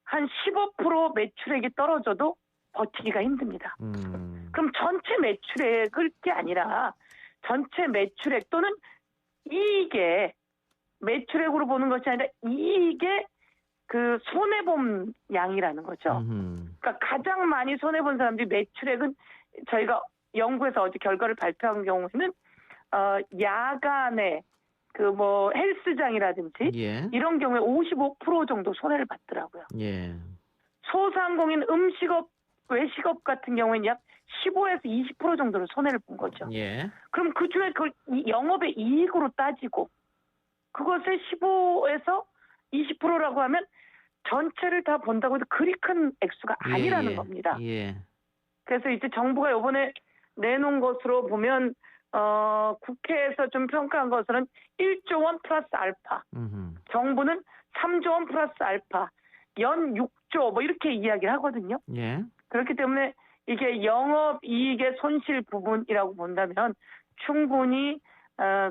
한 15% 매출액이 떨어져도 버티기가 힘듭니다. 그럼 전체 매출액을 게 아니라 전체 매출액 또는 이익에 매출액으로 보는 것이 아니라 이익의 그 손해본 양이라는 거죠. 그러니까 가장 많이 손해본 사람들이 매출액은 저희가 연구에서 어제 결과를 발표한 경우에는 야간에 그 뭐 헬스장이라든지 이런 경우에 55% 정도 손해를 봤더라고요. 소상공인 음식업 외식업 같은 경우에는 약 15에서 20% 정도로 손해를 본 거죠. 그럼 그 중에 그걸 영업의 이익으로 따지고 그것을 15에서 20%라고 하면 전체를 다 본다고 해도 그리 큰 액수가 아니라는 겁니다. 그래서 이제 정부가 이번에 내놓은 것으로 보면 국회에서 좀 평가한 것은 1조 원 플러스 알파, 정부는 3조 원 플러스 알파, 연 6조 뭐 이렇게 이야기를 하거든요. 그렇기 때문에 이게 영업이익의 손실 부분이라고 본다면 충분히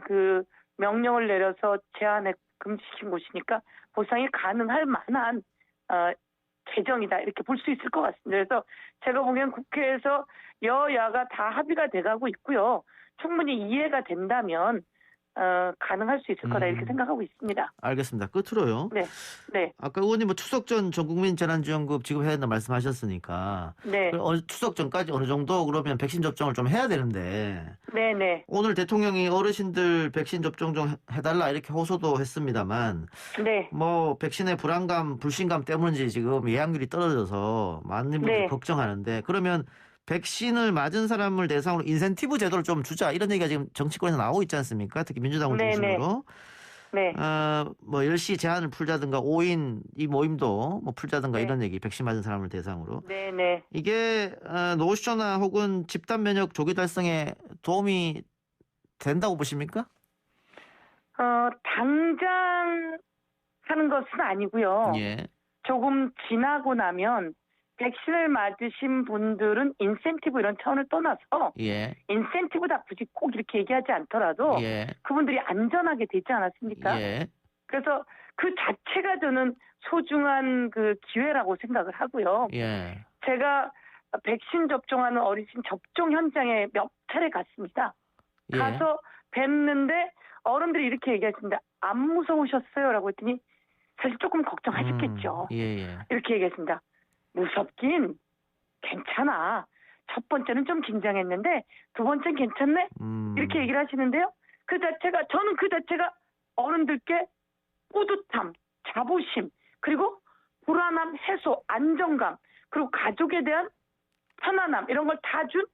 그 명령을 내려서 제한에 금지시킨 곳이니까 보상이 가능할 만한 개정이다 이렇게 볼 수 있을 것 같습니다. 그래서 제가 보기엔 국회에서 여야가 다 합의가 돼가고 있고요. 충분히 이해가 된다면 가능할 수 있을 거다 이렇게 생각하고 있습니다. 알겠습니다. 끝으로요. 네. 아까 의원님 뭐 추석 전 전국민 재난지원금 지급해야 된다 말씀하셨으니까 추석 전까지 어느 정도 그러면 백신 접종을 좀 해야 되는데 오늘 대통령이 어르신들 백신 접종 좀 해달라 이렇게 호소도 했습니다만 뭐 백신의 불안감, 불신감 때문인지 지금 예약률이 떨어져서 많은 분들이 걱정하는데 그러면 백신을 맞은 사람을 대상으로 인센티브 제도를 좀 주자 이런 얘기가 지금 정치권에서 나오고 있지 않습니까? 특히 민주당을 중심으로. 뭐 10시 제한을 풀자든가 5인 이 모임도 뭐 풀자든가 이런 얘기 백신 맞은 사람을 대상으로. 이게 노쇼나 혹은 집단 면역 조기 달성에 도움이 된다고 보십니까? 당장 하는 것은 아니고요. 조금 지나고 나면 백신을 맞으신 분들은 인센티브 이런 차원을 떠나서 인센티브다 굳이 꼭 이렇게 얘기하지 않더라도 그분들이 안전하게 되지 않았습니까? 그래서 그 자체가 저는 소중한 그 기회라고 생각을 하고요. 제가 백신 접종하는 어르신 접종 현장에 몇 차례 갔습니다. 가서 뵀는데 어른들이 이렇게 얘기하십니다. 안 무서우셨어요? 라고 했더니 사실 조금 걱정하셨겠죠. 이렇게 얘기했습니다. 무섭긴 괜찮아. 첫 번째는 좀 긴장했는데 두 번째는 괜찮네? 이렇게 얘기를 하시는데요. 저는 그 자체가 어른들께 뿌듯함, 자부심, 그리고 불안함 해소, 안정감, 그리고 가족에 대한 편안함 이런 걸 다 준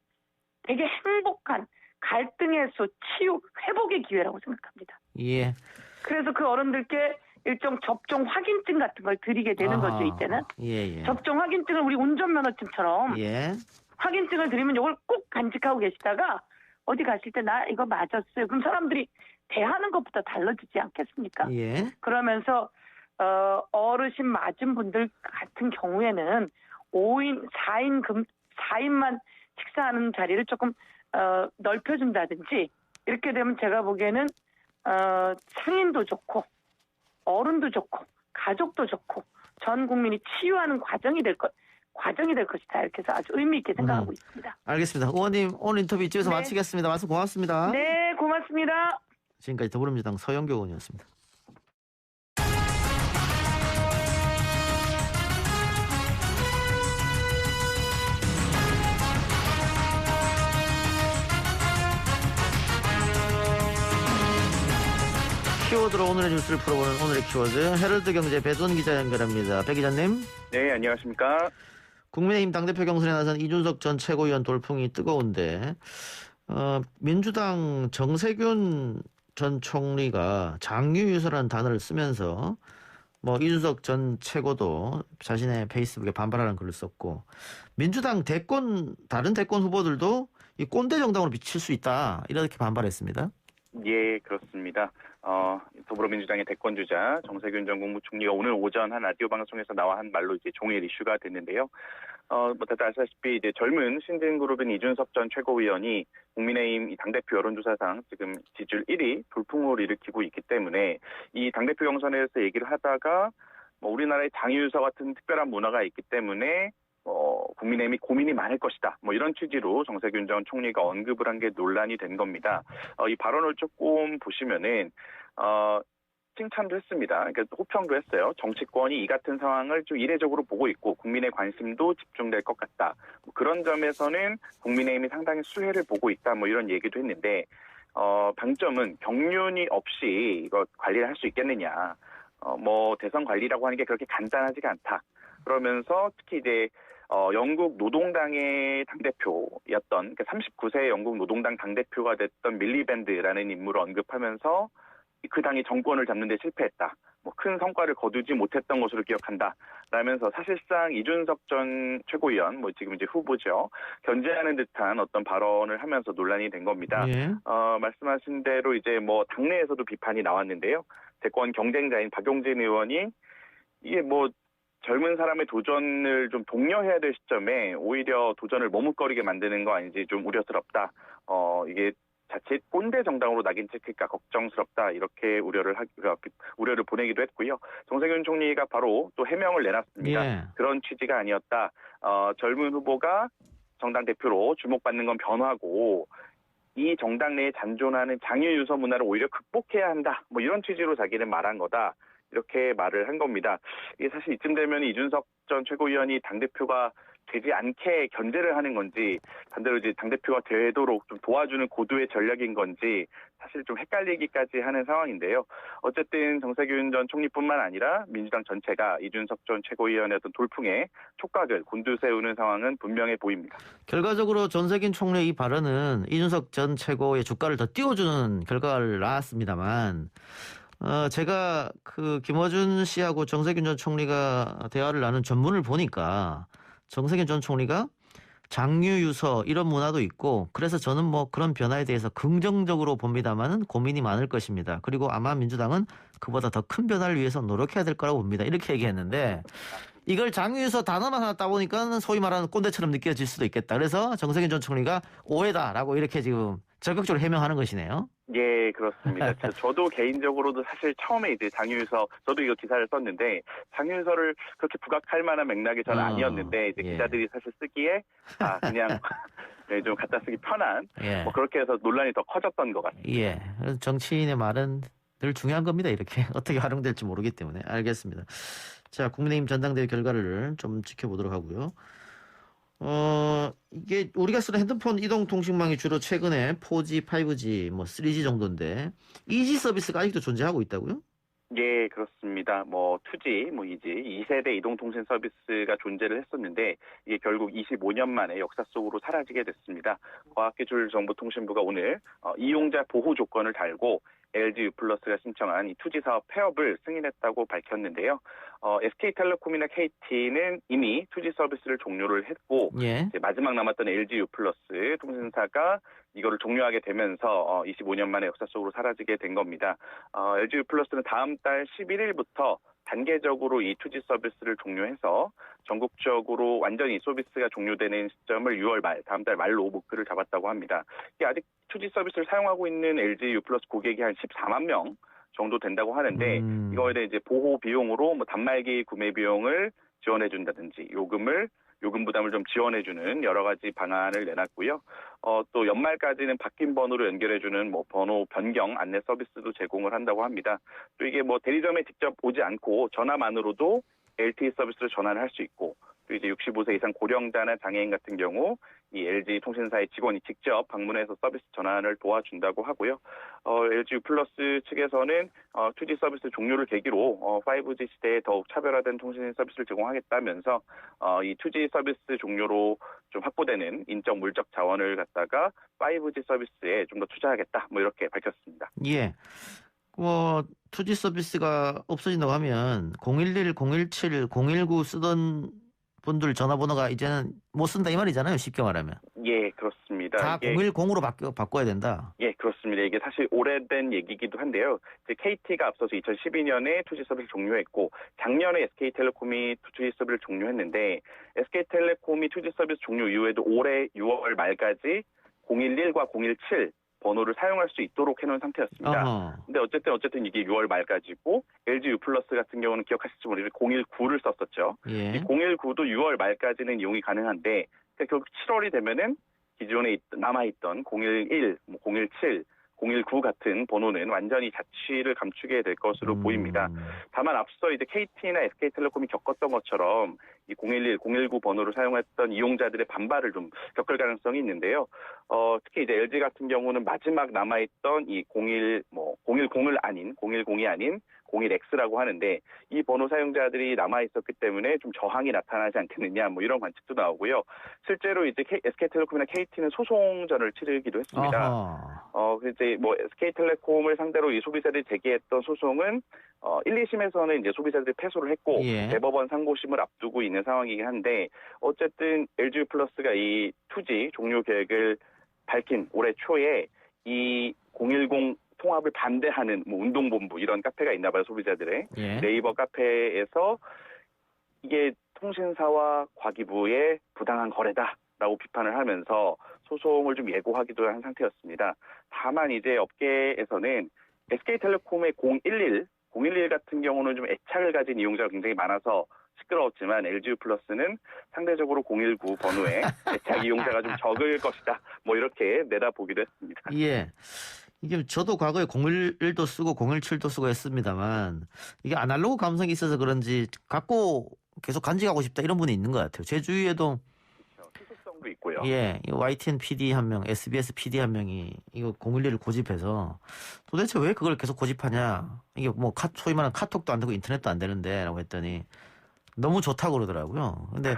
되게 행복한 갈등 해소, 치유, 회복의 기회라고 생각합니다. 예. 그래서 그 어른들께 일종 접종 확인증 같은 걸 드리게 되는 거죠, 이때는. 예. 접종 확인증을 우리 운전면허증처럼 예. 확인증을 드리면 이걸 꼭 간직하고 계시다가 어디 가실 때 나 이거 맞았어요. 그럼 사람들이 대하는 것부터 달라지지 않겠습니까? 예. 그러면서 어르신 맞은 분들 같은 경우에는 4인만 식사하는 자리를 조금 넓혀준다든지 이렇게 되면 제가 보기에는 상인도 좋고 어른도 좋고 가족도 좋고 전 국민이 치유하는 과정이 될 것이다. 이렇게 해서 아주 의미 있게 생각하고 있습니다. 알겠습니다. 의원님 오늘 인터뷰 이쪽에서 네. 마치겠습니다. 말씀 고맙습니다. 네, 고맙습니다. 지금까지 더불어민주당 서영교 의원이었습니다. 키워드로 오늘의 뉴스를 풀어보는 오늘의 키워드 헤럴드 경제 배돈 기자 연결합니다. 배 기자님. 네, 안녕하십니까. 국민의힘 당대표 경선에 나선 이준석 전 최고위원 돌풍이 뜨거운데 민주당 정세균 전 총리가 장유유서라는 단어를 쓰면서 뭐 이준석 전 최고도 자신의 페이스북에 반발하는 글을 썼고 민주당 다른 대권 후보들도 이 꼰대 정당으로 비칠 수 있다 이렇게 반발했습니다. 예, 그렇습니다. 더불어민주당의 대권주자 정세균 전 국무총리가 오늘 오전 한 라디오 방송에서 나와 한 말로 이제 종일 이슈가 됐는데요. 다들 아시다시피 이제 젊은 신진그룹인 이준석 전 최고위원이 국민의힘 이 당대표 여론조사상 지금 지지율 1위 돌풍을 일으키고 있기 때문에 이 당대표 경선에 대해서 얘기를 하다가 우리나라에 장유유서 같은 특별한 문화가 있기 때문에 국민의힘이 고민이 많을 것이다. 이런 취지로 정세균 전 총리가 언급을 한 게 논란이 된 겁니다. 이 발언을 조금 보시면은 칭찬도 했습니다. 그러니까 호평도 했어요. 정치권이 이 같은 상황을 좀 이례적으로 보고 있고 국민의 관심도 집중될 것 같다. 그런 점에서는 국민의힘이 상당히 수혜를 보고 있다. 이런 얘기도 했는데 방점은 경륜이 없이 이거 관리를 할 수 있겠느냐. 대선 관리라고 하는 게 그렇게 간단하지가 않다. 그러면서 특히 이제 영국 노동당의 당대표였던 39세 영국 노동당 당대표가 됐던 밀리밴드라는 인물을 언급하면서 그 당이 정권을 잡는 데 실패했다. 큰 성과를 거두지 못했던 것으로 기억한다. 라면서 사실상 이준석 전 최고위원, 지금 이제 후보죠. 견제하는 듯한 어떤 발언을 하면서 논란이 된 겁니다. 예. 말씀하신 대로 이제 당내에서도 비판이 나왔는데요. 대권 경쟁자인 박용진 의원이 이게 젊은 사람의 도전을 좀 독려해야 될 시점에 오히려 도전을 머뭇거리게 만드는 거 아닌지 좀 우려스럽다. 이게 자칫 꼰대 정당으로 낙인 찍힐까 걱정스럽다. 이렇게 우려를 보내기도 했고요. 정세균 총리가 바로 또 해명을 내놨습니다. 예. 그런 취지가 아니었다. 젊은 후보가 정당 대표로 주목받는 건 변화고 이 정당 내에 잔존하는 장유유서 문화를 오히려 극복해야 한다. 이런 취지로 자기는 말한 거다. 이렇게 말을 한 겁니다. 이게 사실 이쯤 되면 이준석 전 최고위원이 당대표가 되지 않게 견제를 하는 건지 반대로 이제 당대표가 되도록 좀 도와주는 고도의 전략인 건지 사실 좀 헷갈리기까지 하는 상황인데요. 어쨌든 정세균 전 총리뿐만 아니라 민주당 전체가 이준석 전 최고위원의 어떤 돌풍에 촉각을 곤두세우는 상황은 분명해 보입니다. 결과적으로 전세균 총리의 이 발언은 이준석 전 최고의 주가를 더 띄워주는 결과를 낳았습니다만 제가 김어준 씨하고 정세균 전 총리가 대화를 나눈 전문을 보니까 정세균 전 총리가 장유유서 이런 문화도 있고 그래서 저는 그런 변화에 대해서 긍정적으로 봅니다만은 고민이 많을 것입니다. 그리고 아마 민주당은 그보다 더 큰 변화를 위해서 노력해야 될 거라고 봅니다. 이렇게 얘기했는데 이걸 장유유서 단어만 하나 따보니까 소위 말하는 꼰대처럼 느껴질 수도 있겠다. 그래서 정세균 전 총리가 오해다라고 이렇게 지금 적극적으로 해명하는 것이네요. 예, 그렇습니다. 저도 개인적으로도 사실 처음에 이제 장유유서, 저도 이거 기사를 썼는데, 장유유서를 그렇게 부각할 만한 맥락이 저는 아니었는데, 이제 기자들이 사실 쓰기에, 그냥, 네, 좀 갖다 쓰기 편한, 그렇게 해서 논란이 더 커졌던 것 같습니다. 예. 그래서 정치인의 말은 늘 중요한 겁니다. 이렇게. 어떻게 활용될지 모르기 때문에. 알겠습니다. 자, 국민의힘 전당대회 결과를 좀 지켜보도록 하고요. 이게 우리가 쓰는 핸드폰 이동통신망이 주로 최근에 4G, 5G, 3G 정도인데 2G 서비스가 아직도 존재하고 있다고요? 예, 그렇습니다. 뭐 2G, 뭐 이지 2세대 이동통신 서비스가 존재를 했었는데 이게 결국 25년 만에 역사 속으로 사라지게 됐습니다. 과학기술정보통신부가 오늘 이용자 보호 조건을 달고 LG U+가 신청한 이 2G 사업 폐업을 승인했다고 밝혔는데요. SK텔레콤이나 KT는 이미 2G 서비스를 종료를 했고 예. 이제 마지막 남았던 LG U+ 통신사가 이거를 종료하게 되면서 25년 만에 역사 속으로 사라지게 된 겁니다. LG U+는 다음 달 11일부터 단계적으로 이 2G 서비스를 종료해서 전국적으로 완전히 서비스가 종료되는 시점을 6월 말, 다음 달 말로 목표를 잡았다고 합니다. 이게 아직 2G 서비스를 사용하고 있는 LG U+ 고객이 한 14만 명 정도 된다고 하는데 이거에 대해 이제 보호 비용으로 뭐 단말기 구매 비용을 지원해 준다든지 요금 부담을 좀 지원해주는 여러 가지 방안을 내놨고요. 또 연말까지는 바뀐 번호로 연결해주는 뭐 번호 변경 안내 서비스도 제공을 한다고 합니다. 또 이게 뭐 대리점에 직접 오지 않고 전화만으로도 LTE 서비스를 전환을 할 수 있고 또 이제 65세 이상 고령자나 장애인 같은 경우 이 LG 통신사의 직원이 직접 방문해서 서비스 전환을 도와준다고 하고요. LG U+ 측에서는 2G 서비스 종료를 계기로 5G 시대에 더욱 차별화된 통신 서비스를 제공하겠다면서 이 2G 서비스 종료로 좀 확보되는 인적 물적 자원을 갖다가 5G 서비스에 좀 더 투자하겠다. 뭐 이렇게 밝혔습니다. 예. 2G 서비스가 없어진다고 하면 011, 017, 019 쓰던 분들 전화번호가 이제는 못 쓴다 이 말이잖아요. 쉽게 말하면. 예, 그렇습니다. 다 010으로 바꿔야 된다. 예, 그렇습니다. 이게 사실 오래된 얘기이기도 한데요. 이제 KT가 앞서서 2012년에 2G 서비스를 종료했고 작년에 SK텔레콤이 2G 서비스를 종료했는데 SK텔레콤이 2G 서비스 종료 이후에도 올해 6월 말까지 011과 017 번호를 사용할 수 있도록 해놓은 상태였습니다. 근데 어쨌든 이게 6월 말까지고 LG U+ 같은 경우는 기억하실지 모르겠는데 019를 썼었죠. 예. 이 019도 6월 말까지는 이용이 가능한데 결국 7월이 되면은 기존에 남아있던 011, 017, 019 같은 번호는 완전히 자취를 감추게 될 것으로 보입니다. 다만 앞서 이제 KT나 SK텔레콤이 겪었던 것처럼 이 011, 019 번호를 사용했던 이용자들의 반발을 좀 겪을 가능성이 있는데요. 특히 이제 LG 같은 경우는 마지막 남아있던 이 010이 아닌 01X라고 하는데 이 번호 사용자들이 남아있었기 때문에 좀 저항이 나타나지 않겠느냐 뭐 이런 관측도 나오고요. 실제로 이제 SK텔레콤이나 KT는 소송전을 치르기도 했습니다. 이제 뭐 SK텔레콤을 상대로 이 소비자들이 제기했던 소송은 1, 2심에서는 이제 소비자들이 패소를 했고 예. 대법원 상고심을 앞두고 있는 상황이긴 한데 어쨌든 LG U+가 이 2G 종료 계획을 밝힌 올해 초에 이 010 통합을 반대하는 뭐 운동본부 이런 카페가 있나 봐요. 소비자들의. 예. 네이버 카페에서 이게 통신사와 과기부의 부당한 거래다라고 비판을 하면서 소송을 좀 예고하기도 한 상태였습니다. 다만 이제 업계에서는 SK텔레콤의 011 같은 경우는 좀 애착을 가진 이용자가 굉장히 많아서 시끄러웠지만 LG U+는 상대적으로 019 번호에 애착 이용자가 좀 적을 것이다. 뭐 이렇게 내다보기도 했습니다. 예. 이게 저도 과거에 011도 쓰고 017도 쓰고 했습니다만 이게 아날로그 감성이 있어서 그런지 갖고 계속 간직하고 싶다 이런 분이 있는 것 같아요. 제 주위에도 희소성도 있고요. 예, YTN PD 한 명, SBS PD 한 명이 이거 011을 고집해서 도대체 왜 그걸 계속 고집하냐? 이게 뭐 소위 말하는 카톡도 안 되고 인터넷도 안 되는데라고 했더니 너무 좋다고 그러더라고요. 근데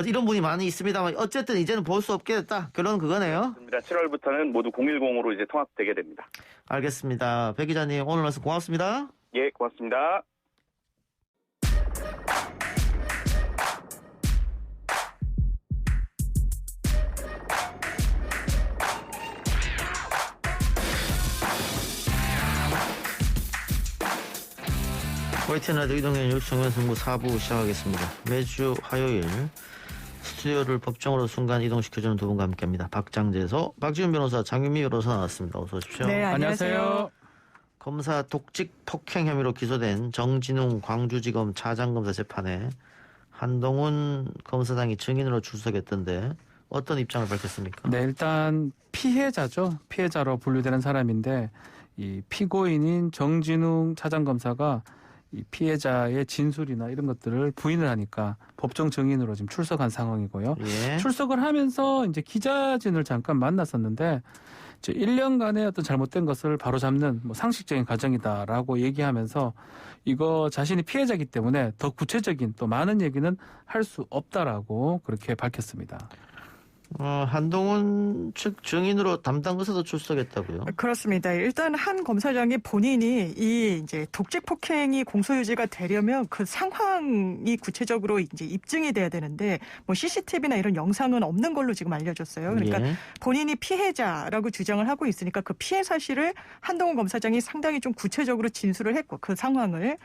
이런 분이 많이 있습니다만 어쨌든 이제는 볼 수 없게 됐다. 결론은 그거네요. 그렇습니다. 7월부터는 모두 010으로 이제 통합되게 됩니다. 알겠습니다. 백 기자님 오늘 말씀 고맙습니다. 예, 고맙습니다. YTN 라디오 이동현 뉴스 정면승부 4부 시작하겠습니다. 매주 화요일 스튜디오를 법정으로 순간 이동시켜주는 두 분과 함께합니다. 박장재소, 박지훈 변호사, 장윤미 변호사 나왔습니다. 어서 오십시오. 네, 안녕하세요. 검사 독직 폭행 혐의로 기소된 정진웅 광주지검 차장검사 재판에 한동훈 검사장이 증인으로 출석했던데 어떤 입장을 밝혔습니까? 네, 일단 피해자죠. 피해자로 분류되는 사람인데 이 피고인인 정진웅 차장검사가 이 피해자의 진술이나 이런 것들을 부인을 하니까 법정 증인으로 지금 출석한 상황이고요. 예. 출석을 하면서 이제 기자진을 잠깐 만났었는데 이제 1년간의 어떤 잘못된 것을 바로잡는 뭐 상식적인 과정이다라고 얘기하면서 이거 자신이 피해자이기 때문에 더 구체적인 또 많은 얘기는 할 수 없다라고 그렇게 밝혔습니다. 한동훈 측 증인으로 담당 의사도 출석했다고요? 그렇습니다. 일단 한 검사장이 본인이 이 이제 독직 폭행이 공소유지가 되려면 그 상황이 구체적으로 이제 입증이 돼야 되는데 뭐 CCTV나 이런 영상은 없는 걸로 지금 알려졌어요. 그러니까 예. 본인이 피해자라고 주장을 하고 있으니까 그 피해 사실을 한동훈 검사장이 상당히 좀 구체적으로 진술을 했고 그 상황을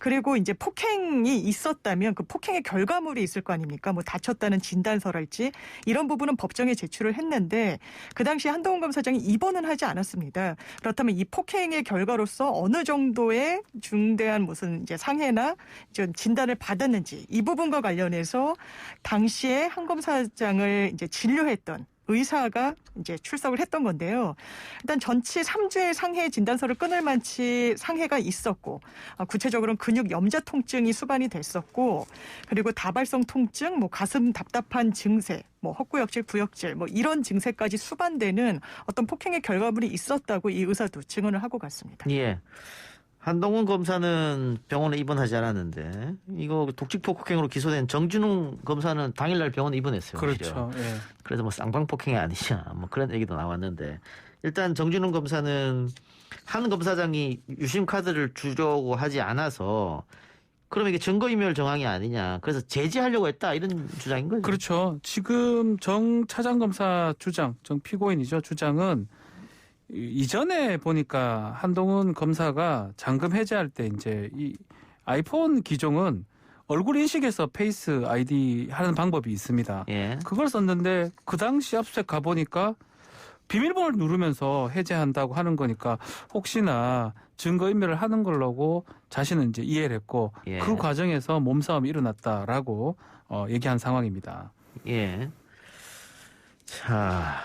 그리고 이제 폭행이 있었다면 그 폭행의 결과물이 있을 거 아닙니까? 뭐 다쳤다는 진단서랄지 이런 부분은 법정에 제출을 했는데 그 당시 한동훈 검사장이 입원은 하지 않았습니다. 그렇다면 이 폭행의 결과로서 어느 정도의 중대한 무슨 이제 상해나 좀 진단을 받았는지 이 부분과 관련해서 당시에 한 검사장을 이제 진료했던 의사가 이제 출석을 했던 건데요. 일단 전치 3주의 상해 진단서를 끊을 만치 상해가 있었고 구체적으로는 근육 염좌 통증이 수반이 됐었고 그리고 다발성 통증, 뭐 가슴 답답한 증세, 뭐 헛구역질, 구역질 뭐 이런 증세까지 수반되는 어떤 폭행의 결과물이 있었다고 이 의사도 증언을 하고 갔습니다. 예. 한동훈 검사는 병원에 입원하지 않았는데 이거 독직 폭행으로 기소된 정진웅 검사는 당일날 병원에 입원했어요. 그렇죠. 예. 그래서 뭐 쌍방폭행이 아니냐 뭐 그런 얘기도 나왔는데 일단 정진웅 검사는 한 검사장이 유심 카드를 주려고 하지 않아서 그러면 이게 증거인멸 정황이 아니냐 그래서 제지하려고 했다 이런 주장인 거죠. 그렇죠. 지금 정 차장검사 주장, 정 피고인이죠. 주장은 이전에 보니까 한동훈 검사가 잠금 해제할 때 이제 이 아이폰 기종은 얼굴 인식해서 페이스 아이디 하는 방법이 있습니다. 예. 그걸 썼는데 그 당시 압수수색 가보니까 비밀번호를 누르면서 해제한다고 하는 거니까 혹시나 증거인멸을 하는 걸로고 자신은 이제 이해를 했고 예. 그 과정에서 몸싸움이 일어났다라고 얘기한 상황입니다. 예. 자,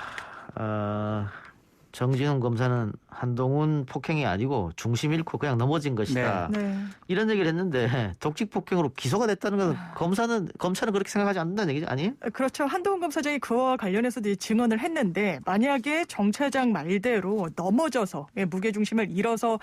정진웅 검사는 한동훈 폭행이 아니고 중심 잃고 그냥 넘어진 것이다. 네. 이런 얘기를 했는데 독직 폭행으로 기소가 됐다는 건 검찰은 그렇게 생각하지 않는다는 얘기죠, 아니? 그렇죠. 한동훈 검사장이 그와 관련해서도 증언을 했는데 만약에 정 차장 말대로 넘어져서 무게중심을 잃어서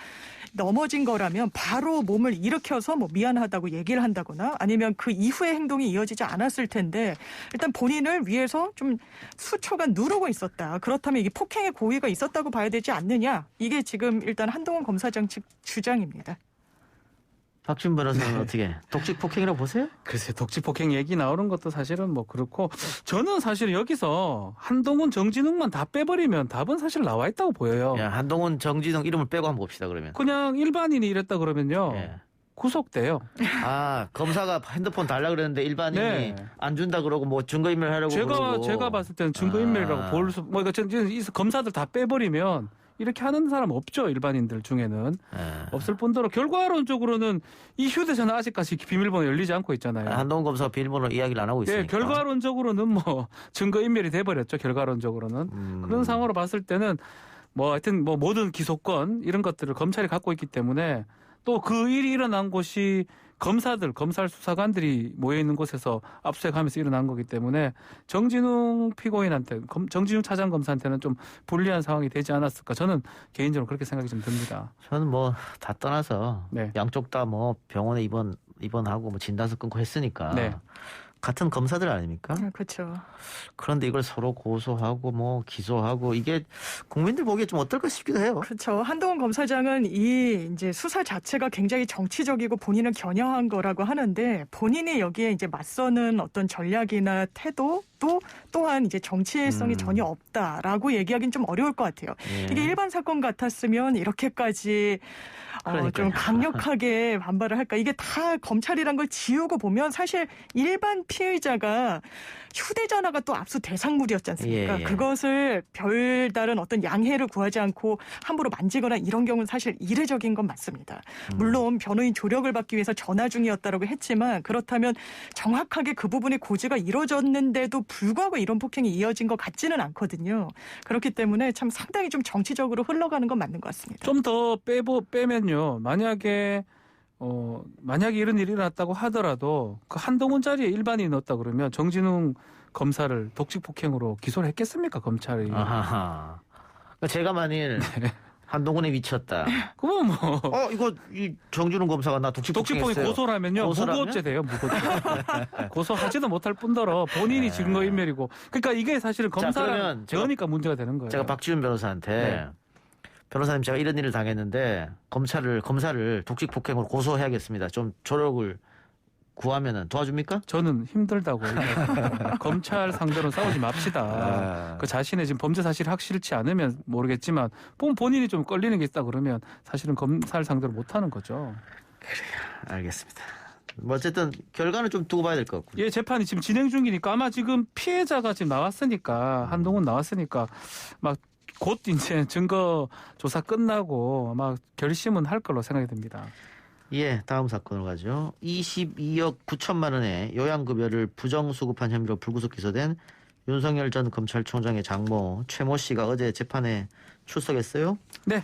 넘어진 거라면 바로 몸을 일으켜서 뭐 미안하다고 얘기를 한다거나 아니면 그 이후의 행동이 이어지지 않았을 텐데 일단 본인을 위해서 좀 수초간 누르고 있었다. 그렇다면 이게 폭행의 고의가 있었다고 봐야 되지 않느냐. 이게 지금 일단 한동훈 검사장 측 주장입니다. 박준 변호사는 어떻게 독직 폭행이라고 보세요? 글쎄 독직 폭행 얘기 나오는 것도 사실은 뭐 그렇고 저는 사실 여기서 한동훈 정진웅만 다 빼버리면 답은 사실 나와 있다고 보여요. 야, 한동훈 정진웅 이름을 빼고 한번 봅시다 그러면. 그냥 일반인이 이랬다 그러면요. 예. 구속돼요. 아, 검사가 핸드폰 달라 그랬는데 일반인이 네. 안 준다 그러고 뭐 증거인멸 하려고 그러고. 제가 봤을 때는 증거인멸이라고 볼 수, 뭐, 그러니까 검사들 다 빼버리면 이렇게 하는 사람 없죠. 일반인들 중에는. 예. 없을 뿐더러 결과론적으로는 이 휴대전화 아직까지 비밀번호 열리지 않고 있잖아요. 한동훈 검사가 비밀번호 이야기를 안 하고 있으니까. 예, 결과론적으로는 뭐 증거인멸이 돼버렸죠. 결과론적으로는. 그런 상황으로 봤을 때는 뭐 하여튼 뭐 모든 기소권 이런 것들을 검찰이 갖고 있기 때문에 또 그 일이 일어난 곳이 검찰 수사관들이 모여 있는 곳에서 압수수색하면서 일어난 거기 때문에 정진웅 피고인한테, 정진웅 차장 검사한테는 좀 불리한 상황이 되지 않았을까. 저는 개인적으로 그렇게 생각이 좀 듭니다. 저는 뭐 다 떠나서 네. 양쪽 다 뭐 병원에 입원하고 뭐 진단서 끊고 했으니까 네. 같은 검사들 아닙니까? 그렇죠. 그런데 이걸 서로 고소하고 뭐 기소하고 이게 국민들 보기에 좀 어떨까 싶기도 해요. 그렇죠. 한동훈 검사장은 이 이제 수사 자체가 굉장히 정치적이고 본인은 겨냥한 거라고 하는데 본인이 여기에 이제 맞서는 어떤 전략이나 태도 또한 이제 정치성이 전혀 없다라고 얘기하기는 좀 어려울 것 같아요. 예. 이게 일반 사건 같았으면 이렇게까지 좀 강력하게 반발을 할까? 이게 다 검찰이란 걸 지우고 보면 사실 일반 피의자가 휴대전화가 또 압수 대상물이었지 않습니까? 예. 그것을 별다른 어떤 양해를 구하지 않고 함부로 만지거나 이런 경우는 사실 이례적인 건 맞습니다. 물론 변호인 조력을 받기 위해서 전화 중이었다라고 했지만 그렇다면 정확하게 그 부분의 고지가 이루어졌는데도 불구하고 이런 폭행이 이어진 것 같지는 않거든요. 그렇기 때문에 참 상당히 좀 정치적으로 흘러가는 건 맞는 것 같습니다. 좀 더 빼면요. 만약에 이런 일이 일어났다고 하더라도 그 한동훈 자리에 일반인이 넣었다 그러면 정진웅 검사를 독직 폭행으로 기소를 했겠습니까 검찰이? 아하. 그러니까 제가 만일 한동훈에 미쳤다. 그러면 뭐 이거 이 정준훈 검사가 나 독식폭행 고소라면요. 무고업죄 돼요. 무고죄. 고소하지도 못할 뿐더러 본인이 증거인멸이고. 그러니까 이게 사실은 검사랑 그러니까 문제가 되는 거예요. 제가 박지훈 변호사한테 변호사님 제가 이런 일을 당했는데 검사를 독식폭행으로 고소해야겠습니다. 좀 조력을 구하면은 도와줍니까? 저는 힘들다고. 검찰 상대로 싸우지 맙시다. 그 자신의 지금 범죄 사실이 확실치 않으면 모르겠지만 본인이 좀 걸리는 게 있다 그러면 사실은 검찰 상대로 못하는 거죠. 그래요. 알겠습니다. 뭐 어쨌든 결과는 좀 두고 봐야 될 것 같고요. 예, 재판이 지금 진행 중이니까 아마 지금 피해자가 지금 나왔으니까 한동훈 나왔으니까 막 곧 이제 증거 조사 끝나고 아마 결심은 할 걸로 생각이 듭니다. 예, 다음 사건으로 가죠. 22억 9천만 원의 요양급여를 부정수급한 혐의로 불구속 기소된 윤석열 전 검찰총장의 장모 최모 씨가 어제 재판에 출석했어요? 네.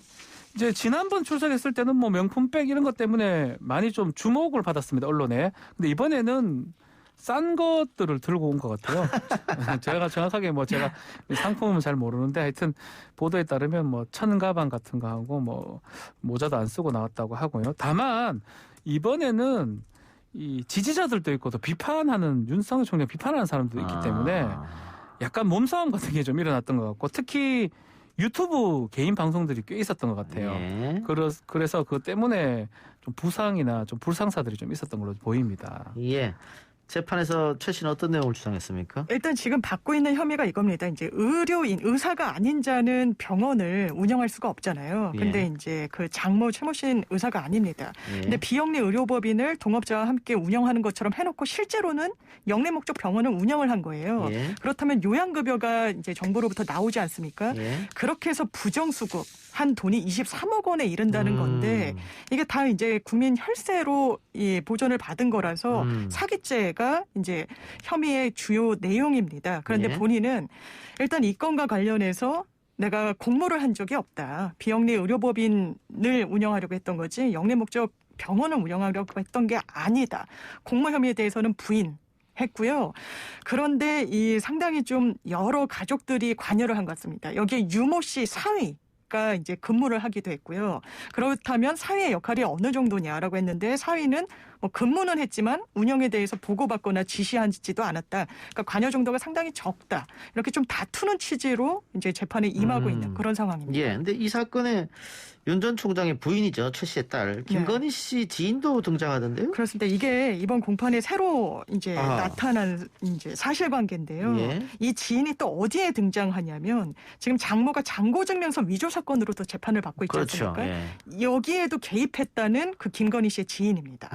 이제 지난번 출석했을 때는 뭐 명품백 이런 것 때문에 많이 좀 주목을 받았습니다, 언론에. 근데 이번에는 싼 것들을 들고 온 것 같아요. 제가 정확하게 제가 상품은 잘 모르는데 하여튼 보도에 따르면 천 가방 같은 거 하고 모자도 안 쓰고 나왔다고 하고요. 다만 이번에는 이 지지자들도 있고 또 비판하는 윤석열 총장 비판하는 사람도 있기 때문에 약간 몸싸움 같은 게 좀 일어났던 것 같고 특히 유튜브 개인 방송들이 꽤 있었던 것 같아요. 예. 그래서 그것 때문에 좀 부상이나 좀 불상사들이 좀 있었던 걸로 보입니다. 예. 재판에서 최 씨는 어떤 내용을 주장했습니까? 일단 지금 받고 있는 혐의가 이겁니다. 이제 의사가 아닌 자는 병원을 운영할 수가 없잖아요. 근데 이제 그 장모 최모 씨는 의사가 아닙니다. 근데 비영리 의료법인을 동업자와 함께 운영하는 것처럼 해놓고 실제로는 영리 목적 병원을 운영을 한 거예요. 그렇다면 요양급여가 이제 정부로부터 나오지 않습니까? 그렇게 해서 부정수급 한 돈이 23억 원에 이른다는 건데 이게 다 이제 국민 혈세로 보전을 받은 거라서 사기죄가 이제 혐의의 주요 내용입니다. 그런데 본인은 일단 이 건과 관련해서 내가 공모를 한 적이 없다. 비영리 의료법인을 운영하려고 했던 거지 영리 목적 병원을 운영하려고 했던 게 아니다. 공모 혐의에 대해서는 부인했고요. 그런데 이 상당히 좀 여러 가족들이 관여를 한 것 같습니다. 여기에 유모 씨 사위가 이제 근무를 하기도 했고요. 그렇다면 사위의 역할이 어느 정도냐라고 했는데 사위는 근무는 했지만 운영에 대해서 보고받거나 지시하지도 않았다. 그러니까 관여 정도가 상당히 적다. 이렇게 좀 다투는 취지로 이제 재판에 임하고 있는 그런 상황입니다. 예. 근데 이 사건에 윤 전 총장의 부인이죠. 최 씨의 딸 김건희 씨 지인도 등장하던데요? 그렇습니다. 이게 이번 공판에 새로 이제 나타난 이제 사실관계인데요. 이 지인이 또 어디에 등장하냐면 지금 장모가 잔고증명서 위조 사건으로 또 재판을 받고 있지 않습니까? 여기에도 개입했다는 그 김건희 씨의 지인입니다.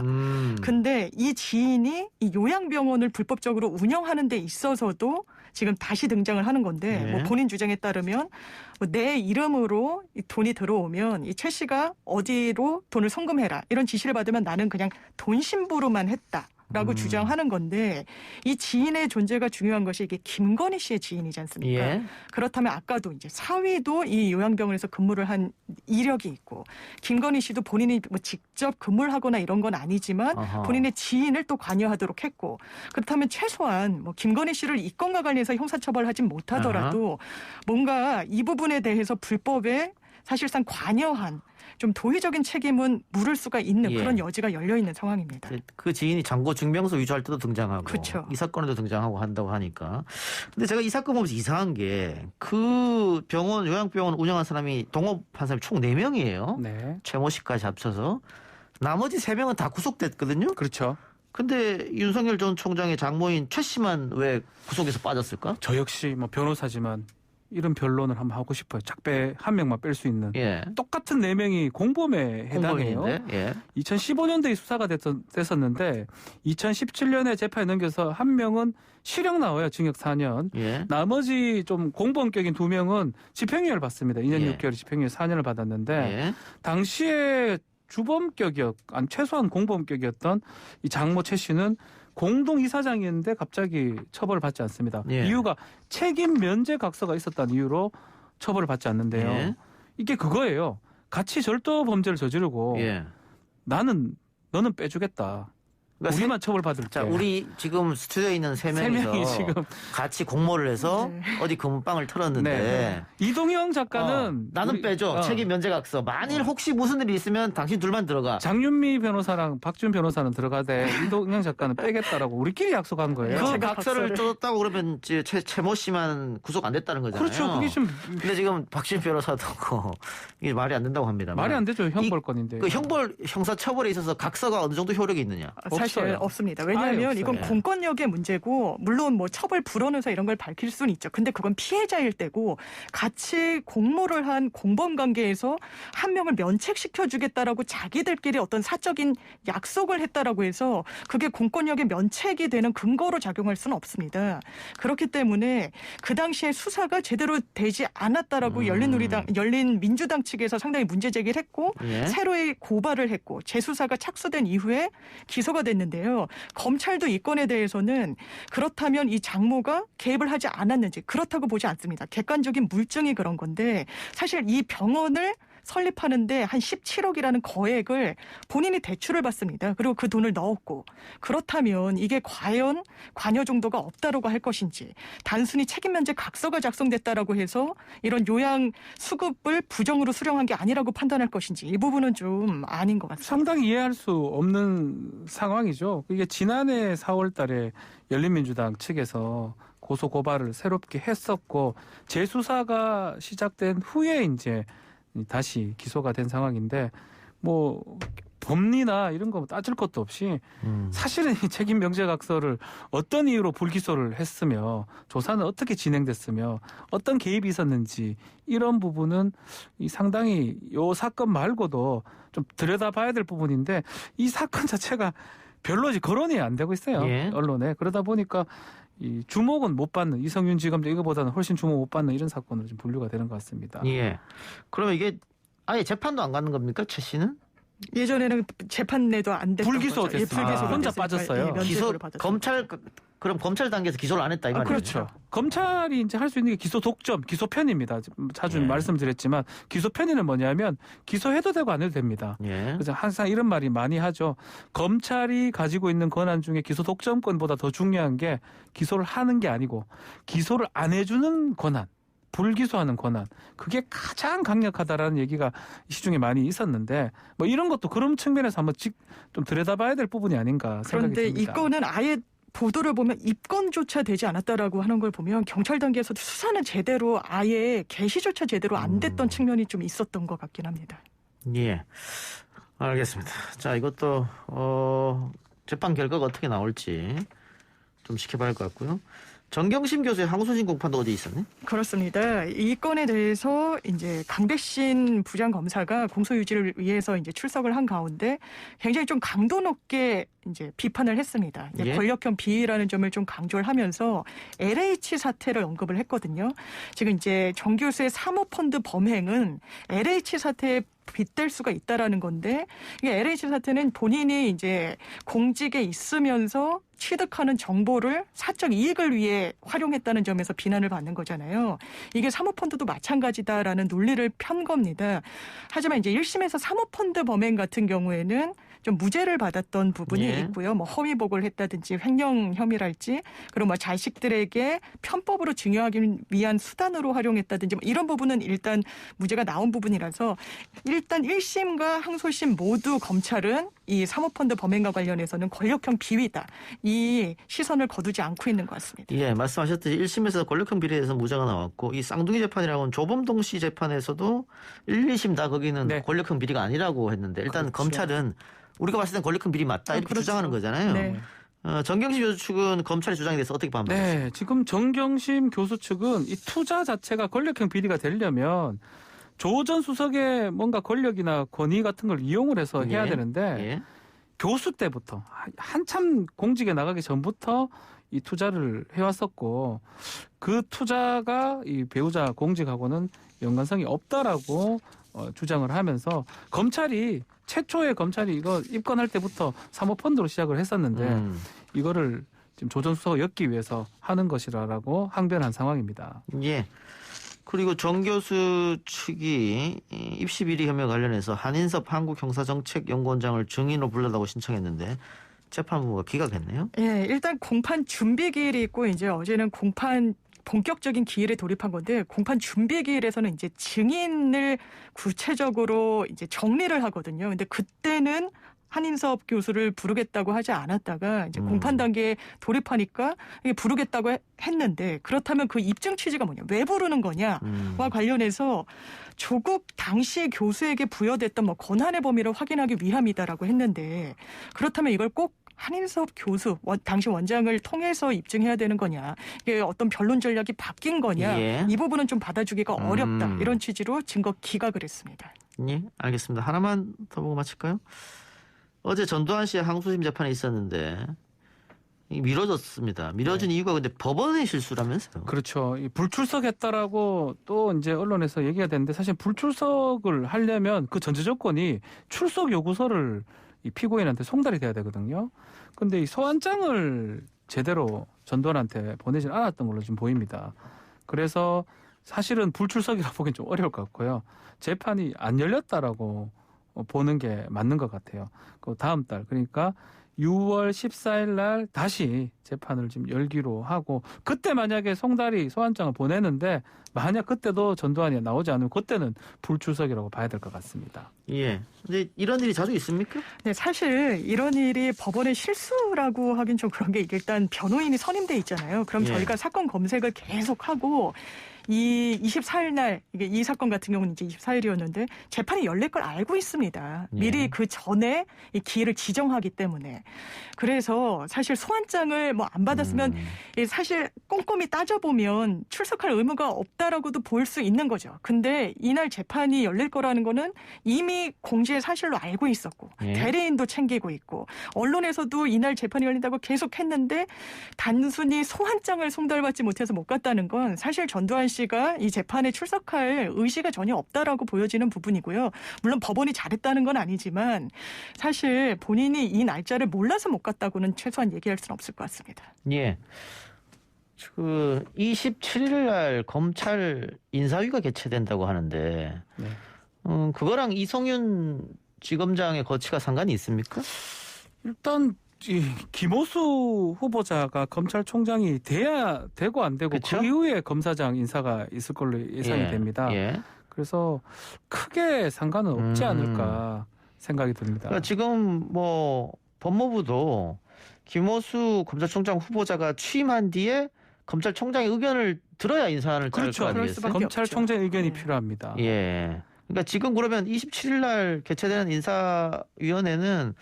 근데 이 지인이 이 요양병원을 불법적으로 운영하는 데 있어서도 지금 다시 등장을 하는 건데 본인 주장에 따르면 내 이름으로 이 돈이 들어오면 이 최 씨가 어디로 돈을 송금해라 이런 지시를 받으면 나는 그냥 돈 신부로만 했다. 라고 주장하는 건데 이 지인의 존재가 중요한 것이 이게 김건희 씨의 지인이지 않습니까? 그렇다면 아까도 이제 사위도 이 요양병원에서 근무를 한 이력이 있고 김건희 씨도 본인이 직접 근무를 하거나 이런 건 아니지만 본인의 지인을 또 관여하도록 했고 그렇다면 최소한 김건희 씨를 이 건과 관련해서 형사처벌하진 못하더라도 뭔가 이 부분에 대해서 불법에 사실상 관여한 좀 도의적인 책임은 물을 수가 있는 그런 여지가 열려 있는 상황입니다. 그 지인이 잔고 증명서 위조할 때도 등장하고 그렇죠. 이 사건에도 등장하고 한다고 하니까. 근데 제가 이 사건 보면서 이상한 게 그 병원 요양병원 운영한 사람이 동업한 사람이 총 4명이에요. 최모 씨까지 합쳐서. 나머지 3명은 다 구속됐거든요. 그렇죠. 근데 윤석열 전 총장의 장모인 최 씨만 왜 구속에서 빠졌을까? 저 역시 변호사지만 이런 변론을 한번 하고 싶어요. 작배 한 명만 뺄 수 있는. 똑같은 4명이 공범에 해당해요. 2015년도에 수사가 됐었는데 2017년에 재판에 넘겨서 한 명은 실형 나와요. 징역 4년. 나머지 좀 공범격인 2명은 집행유예를 받습니다. 2년 6개월 집행유예 4년을 받았는데 당시에 주범격이었, 최소한 공범격이었던 이 장모 최 씨는 공동이사장이었는데 갑자기 처벌을 받지 않습니다. 이유가 책임 면제 각서가 있었다는 이유로 처벌을 받지 않는데요. 이게 그거예요. 같이 절도 범죄를 저지르고 너는 빼주겠다. 그러니까 우리만 처벌받을 자, 때. 우리 지금 스튜디오에 있는 세 세 명이서 명이 지금 같이 공모를 해서 어디 금은방을 털었는데 네. 이동영 작가는 나는 우리- 빼줘. 책임 면제각서. 만일 혹시 무슨 일이 있으면 당신 둘만 들어가. 장윤미 변호사랑 박준 변호사는 들어가되 이동영 작가는 빼겠다라고 우리끼리 약속한 거예요. 그 제가 각서를 각서를- 줬다고 그러면 이제 최모 씨만 구속 안 됐다는 거잖아요. 그렇죠. 그게 좀 근데 지금 박진 변호사도 이게 말이 안 된다고 합니다. 말이 안 되죠. 형벌권인데. 그 형사 처벌에 있어서 각서가 어느 정도 효력이 있느냐? 사실 없어요. 없습니다. 아예 왜냐하면 없어요. 이건 예. 공권력의 문제고 물론 뭐 처벌 불원에서 이런 걸 밝힐 수는 있죠. 근데 그건 피해자일 때고 같이 공모를 한 공범 관계에서 한 명을 면책시켜 주겠다라고 자기들끼리 어떤 사적인 약속을 했다라고 해서 그게 공권력의 면책이 되는 근거로 작용할 수는 없습니다. 그렇기 때문에 그 당시에 수사가 제대로 되지 않았다라고 열린 민주당 측에서 상당히 문제 제기를 했고 예. 새로이 고발을 했고 재수사가 착수된 이후에 기소가 됐는데요. 검찰도 이 건에 대해서는 그렇다면 이 장모가 개입을 하지 않았는지 그렇다고 보지 않습니다. 객관적인 물증이 그런 건데 사실 이 병원을 설립하는데 한 17억이라는 거액을 본인이 대출을 받습니다. 그리고 그 돈을 넣었고 그렇다면 이게 과연 관여 정도가 없다라고 할 것인지 단순히 책임면제 각서가 작성됐다라고 해서 이런 요양 수급을 부정으로 수령한 게 아니라고 판단할 것인지 이 부분은 좀 아닌 것 같습니다. 상당히 이해할 수 없는 상황이죠. 이게 지난해 4월 달에 열린민주당 측에서 고소 고발을 새롭게 했었고 재수사가 시작된 후에 이제 다시 기소가 된 상황인데 뭐 법리나 이런 거 따질 것도 없이 사실은 이 책임 명제 각서를 어떤 이유로 불기소를 했으며 조사는 어떻게 진행됐으며 어떤 개입이 있었는지 이런 부분은 이 상당히 요 사건 말고도 좀 들여다봐야 될 부분인데 이 사건 자체가 별로 거론이 안 되고 있어요. 예. 언론에. 그러다 보니까 이 주목은 못 받는 이성윤 지검장 이거보다는 훨씬 주목 못 받는 이런 사건으로 좀 분류가 되는 것 같습니다. 예. 그러면 이게 아예 재판도 안 가는 겁니까, 최 씨는? 예전에는 재판 내도 안 됐던 불기소 거죠. 예, 됐습니다. 불기소가 혼자 됐으니까, 빠졌어요. 면죄부를 기소 받았죠. 그럼 검찰 단계에서 기소를 안 했다 이 말이죠. 그렇죠. 검찰이 이제 할 수 있는 게 기소 독점, 기소 편의입니다. 자주 예. 말씀드렸지만 기소 편의는 뭐냐면 기소해도 되고 안 해도 됩니다. 예. 그래서 항상 이런 말이 많이 하죠. 검찰이 가지고 있는 권한 중에 기소 독점권보다 더 중요한 게 기소를 하는 게 아니고 기소를 안 해주는 권한. 불기소하는 권한 그게 가장 강력하다라는 얘기가 시중에 많이 있었는데 뭐 이런 것도 그런 측면에서 한번 좀 들여다봐야 될 부분이 아닌가 생각이 그런데 듭니다. 이 건은 아예 보도를 보면 입건조차 되지 않았다라고 하는 걸 보면 경찰 단계에서도 수사는 제대로 아예 개시조차 제대로 안 됐던 측면이 좀 있었던 것 같긴 합니다. 예. 알겠습니다. 자, 이것도 재판 결과가 어떻게 나올지 좀 지켜봐야 할 것 같고요. 정경심 교수의 항소심 공판도 어디 있었네? 그렇습니다. 이 건에 대해서 이제 강백신 부장검사가 공소유지를 위해서 이제 출석을 한 가운데 굉장히 좀 강도 높게 이제 비판을 했습니다. 이제 예. 권력형 비위라는 점을 좀 강조를 하면서 LH 사태를 언급을 했거든요. 지금 이제 정 교수의 사모펀드 범행은 LH 사태에 빗댈 수가 있다라는 건데 이게 LH 사태는 본인이 이제 공직에 있으면서 취득하는 정보를 사적 이익을 위해 활용했다는 점에서 비난을 받는 거잖아요. 이게 사모펀드도 마찬가지다라는 논리를 편 겁니다. 하지만 이제 1심에서 사모펀드 범행 같은 경우에는 좀 무죄를 받았던 부분이 예. 있고요. 뭐 허위 보고를 했다든지 횡령 혐의랄지 그리고 뭐 자식들에게 편법으로 증여하기 위한 수단으로 활용했다든지 뭐 이런 부분은 일단 무죄가 나온 부분이라서 일단 1심과 항소심 모두 검찰은 이 사모펀드 범행과 관련해서는 권력형 비위다. 이 시선을 거두지 않고 있는 것 같습니다. 예, 말씀하셨듯이 1심에서 권력형 비리에 대해서 무죄가 나왔고 이 쌍둥이 재판이라고는 조범동 씨 재판에서도 1, 2심 다 거기는 네. 권력형 비리가 아니라고 했는데 일단 그렇죠. 검찰은 우리가 봤을 땐 권력형 비리 맞다 이렇게 그렇죠. 주장하는 거잖아요. 네. 정경심 교수 측은 검찰의 주장에 대해서 어떻게 반발했어요? 네, 지금 정경심 교수 측은 이 투자 자체가 권력형 비리가 되려면 조 전 수석의 뭔가 권력이나 권위 같은 걸 이용을 해서 해야 예. 되는데 예. 교수 때부터 한참 공직에 나가기 전부터 이 투자를 해왔었고 그 투자가 이 배우자 공직하고는 연관성이 없다라고 주장을 하면서 최초에 검찰이 이거 입건할 때부터 사모펀드로 시작을 했었는데 이거를 지금 조 전 수석을 엮기 위해서 하는 것이라고 항변한 상황입니다. 예. 그리고 정 교수 측이 입시 비리 혐의 관련해서 한인섭 한국형사정책연구원장을 증인으로 불러다고 신청했는데 재판부가 기각했네요. 예, 일단 공판 준비 기일이 있고 이제 어제는 공판 본격적인 기일에 돌입한 건데 공판 준비 기일에서는 이제 증인을 구체적으로 이제 정리를 하거든요. 근데 그때는 한인섭 교수를 부르겠다고 하지 않았다가 이제 공판 단계에 돌입하니까 이게 부르겠다고 했는데 그렇다면 그 입증 취지가 뭐냐? 왜 부르는 거냐와 관련해서 조국 당시 교수에게 부여됐던 뭐 권한의 범위를 확인하기 위함이다라고 했는데 그렇다면 이걸 꼭 한인섭 교수 당시 원장을 통해서 입증해야 되는 거냐? 이게 어떤 변론 전략이 바뀐 거냐? 예. 이 부분은 좀 받아주기가 어렵다. 이런 취지로 증거 기각을 했습니다. 예, 알겠습니다. 하나만 더 보고 마칠까요? 어제 전두환 씨의 항소심 재판이 있었는데 미뤄졌습니다. 미뤄진 이유가 근데 법원의 실수라면서요? 그렇죠. 불출석했다라고 또 이제 언론에서 얘기가 되는데 사실 불출석을 하려면 그 전제 조건이 출석 요구서를 이 피고인한테 송달이 돼야 되거든요. 근데 이 소환장을 제대로 전두환한테 보내진 않았던 걸로 지금 보입니다. 그래서 사실은 불출석이라 보기엔 좀 어려울 것 같고요. 재판이 안 열렸다라고 보는 게 맞는 것 같아요. 그 다음 달 그러니까 6월 14일 날 다시 재판을 지금 열기로 하고 그때 만약에 송달이 소환장을 보내는데 만약 그때도 전두환이 나오지 않으면 그때는 불출석이라고 봐야 될 것 같습니다. 예. 근데 이런 일이 자주 있습니까? 네, 사실 이런 일이 법원의 실수라고 하긴 좀 그런 게 일단 변호인이 선임돼 있잖아요. 그럼 예. 저희가 사건 검색을 계속하고 이 24일 날 이게 이 사건 같은 경우는 이제 24일이었는데 재판이 열릴 걸 알고 있습니다. 예. 미리 그 전에 이 기일을 지정하기 때문에 그래서 사실 소환장을 뭐 안 받았으면 사실 꼼꼼히 따져보면 출석할 의무가 없다라고도 볼 수 있는 거죠. 근데 이날 재판이 열릴 거라는 거는 이미 공지의 사실로 알고 있었고 예. 대리인도 챙기고 있고 언론에서도 이날 재판이 열린다고 계속했는데 단순히 소환장을 송달받지 못해서 못 갔다는 건 사실 전두환 씨가 이 재판에 출석할 의지가 전혀 없다라고 보여지는 부분이고요. 물론 법원이 잘했다는 건 아니지만 사실 본인이 이 날짜를 몰라서 못 갔다고는 최소한 얘기할 수는 없을 것 같습니다. 예. 그 27일 날 검찰 인사위가 개최된다고 하는데 네. 그거랑 이성윤 지검장의 거치가 상관이 있습니까? 일단 이 김호수 후보자가 검찰총장이 돼야 되고 안 되고 그쵸? 그 이후에 검사장 인사가 있을 걸로 예상이 예. 됩니다. 예. 그래서 크게 상관은 없지 않을까 생각이 듭니다. 그러니까 지금 뭐 법무부도 김호수 검찰총장 후보자가 취임한 뒤에 검찰총장의 의견을 들어야 인사안을 짤 그렇죠. 거 그럴 아니겠어요? 수밖에 검찰총장 없죠. 의견이 네. 필요합니다. 예. 그러니까 지금 그러면 27일 날 개최되는 인사위원회는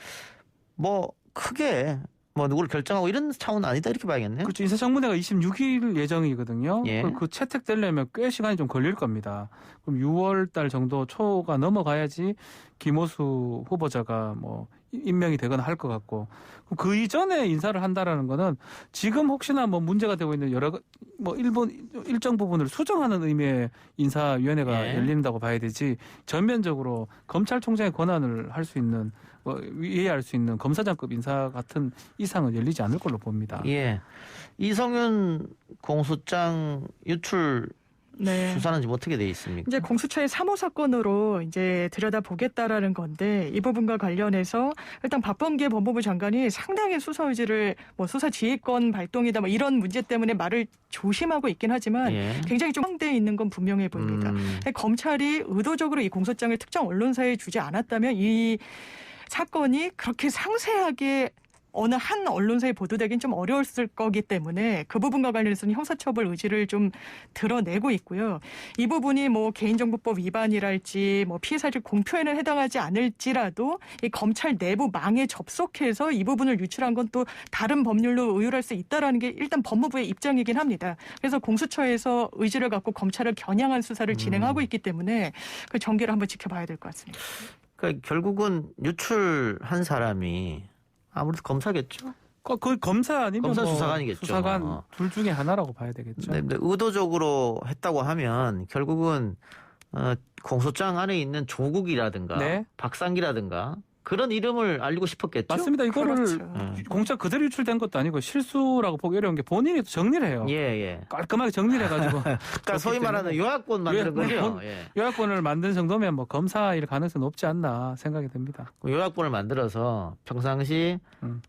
뭐 크게 뭐 누구를 결정하고 이런 차원은 아니다 이렇게 봐야겠네요. 그렇죠. 인사청문회가 26일 예정이거든요. 예. 그 채택되려면 꽤 시간이 좀 걸릴 겁니다. 그럼 6월 달 정도 초가 넘어가야지 김호수 후보자가 뭐 임명이 되거나 할 것 같고 그 이전에 인사를 한다라는 거는 지금 혹시나 뭐 문제가 되고 있는 여러 뭐 일정 부분을 수정하는 의미의 인사위원회가 예. 열린다고 봐야 되지 전면적으로 검찰총장의 권한을 할 수 있는 이해할 수 있는 검사장급 인사 같은 이상은 열리지 않을 걸로 봅니다. 예. 이성윤 공소장 유출 네. 수사는 지금 어떻게 돼 있습니까? 이제 공수처의 3호 사건으로 이제 들여다보겠다라는 건데 이 부분과 관련해서 일단 박범계 법무부 장관이 상당히 수사 의지를 뭐 수사 지휘권 발동이다 뭐 이런 문제 때문에 말을 조심하고 있긴 하지만 예. 굉장히 좀 확대해 있는 건 분명해 보입니다. 검찰이 의도적으로 이 공소장을 특정 언론사에 주지 않았다면 이 사건이 그렇게 상세하게 어느 한 언론사에 보도되긴 좀 어려웠을 거기 때문에 그 부분과 관련해서는 형사처벌 의지를 좀 드러내고 있고요. 이 부분이 뭐 개인정보법 위반이랄지 뭐 피해사실 공표에는 해당하지 않을지라도 이 검찰 내부망에 접속해서 이 부분을 유출한 건 또 다른 법률로 의율할 수 있다라는 게 일단 법무부의 입장이긴 합니다. 그래서 공수처에서 의지를 갖고 검찰을 겨냥한 수사를 진행하고 있기 때문에 그 전개를 한번 지켜봐야 될 것 같습니다. 그러니까 결국은 유출한 사람이 아무래도 검사겠죠. 그 검사 아니면 검사 뭐 수사관이겠죠. 수사관 둘 중에 하나라고 봐야 되겠죠. 네, 근데 의도적으로 했다고 하면 결국은 공소장 안에 있는 조국이라든가 네. 박상기라든가 그런 이름을 알리고 싶었겠죠. 맞습니다. 이거를 그렇죠. 공짜 그대로 유출된 것도 아니고 실수라고 보기 어려운 게 본인이 정리를 해요. 예. 깔끔하게 정리를 해가지고 그러니까 소위 말하는 요약본 만드는 거죠. 예. 요약본을 만든 정도면 뭐 검사일 가능성이 높지 않나 생각이 듭니다. 요약본을 만들어서 평상시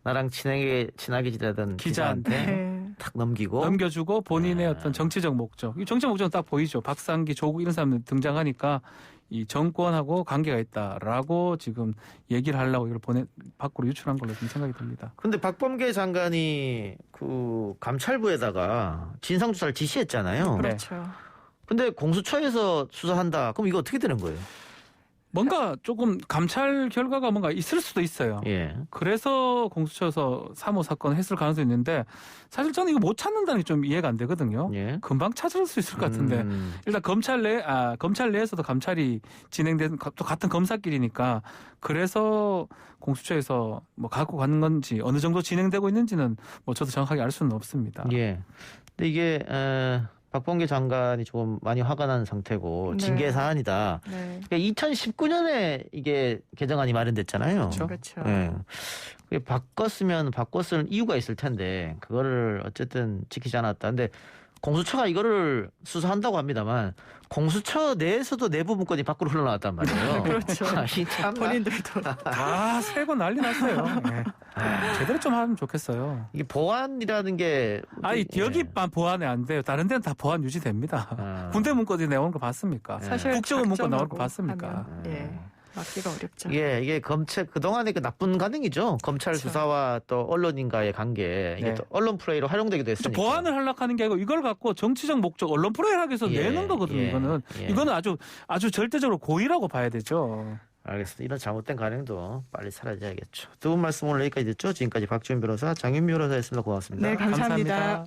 나랑 친하게 지내던 기자한테 네. 탁 넘기고 넘겨주고 본인의 네. 어떤 정치적 목적, 이 정치적 목적은 딱 보이죠. 박상기, 조국 이런 사람들 등장하니까 이 정권하고 관계가 있다라고 지금 얘기를 하려고 이걸 밖으로 유출한 걸로 좀 생각이 듭니다. 근데 박범계 장관이 그 감찰부에다가 진상조사를 지시했잖아요. 그렇죠. 근데 공수처에서 수사한다. 그럼 이거 어떻게 되는 거예요? 뭔가 조금 감찰 결과가 뭔가 있을 수도 있어요. 예. 그래서 공수처에서 3호 사건 했을 가능성이 있는데 사실 저는 이거 못 찾는다는 게 좀 이해가 안 되거든요. 예. 금방 찾을 수 있을 것 같은데 일단 검찰 내에서도 감찰이 진행된 또 같은 검사끼리니까 그래서 공수처에서 뭐 갖고 가는 건지 어느 정도 진행되고 있는지는 뭐 저도 정확하게 알 수는 없습니다. 예. 근데 이게 박범계 장관이 조금 많이 화가 난 상태고 네. 징계 사안이다. 네. 그러니까 2019년에 이게 개정안이 마련됐잖아요. 그렇죠. 예. 그게 바꿨을 이유가 있을 텐데 그거를 어쨌든 지키지 않았다. 근데 공수처가 이거를 수사한다고 합니다만 공수처 내에서도 내부 문건이 밖으로 흘러나왔단 말이에요. 그렇죠. 참 본인들도. 다 새고 난리 났어요. 네. 제대로 좀 하면 좋겠어요. 이게 보안이라는 게 아니 예. 여기만 보안이 안 돼요. 다른 데는 다 보안 유지됩니다. 군대 문건이 나오는 거 봤습니까? 사실 국정원 문건 나오는 거 작정하고 봤습니까? 하면, 예. 막기가 어렵죠. 예, 이게 검찰 그동안의 그 나쁜 관행이죠. 검찰 그렇죠. 수사와 또 언론인과의 관계 이게 네. 또 언론 플레이로 활용되기도 했으니까. 보안을 하려고 하는 게 아니고 이걸 갖고 정치적 목적 언론 프레이를 하기 위해서 예, 내는 거거든요. 예, 이거는 예. 이거는 아주 절대적으로 고의라고 봐야 되죠. 알겠습니다. 이런 잘못된 관행도 빨리 사라져야겠죠. 두 분 말씀 오늘 여기까지 듣죠. 지금까지 박지훈 변호사, 장윤미 변호사였습니다. 고맙습니다. 네, 감사합니다.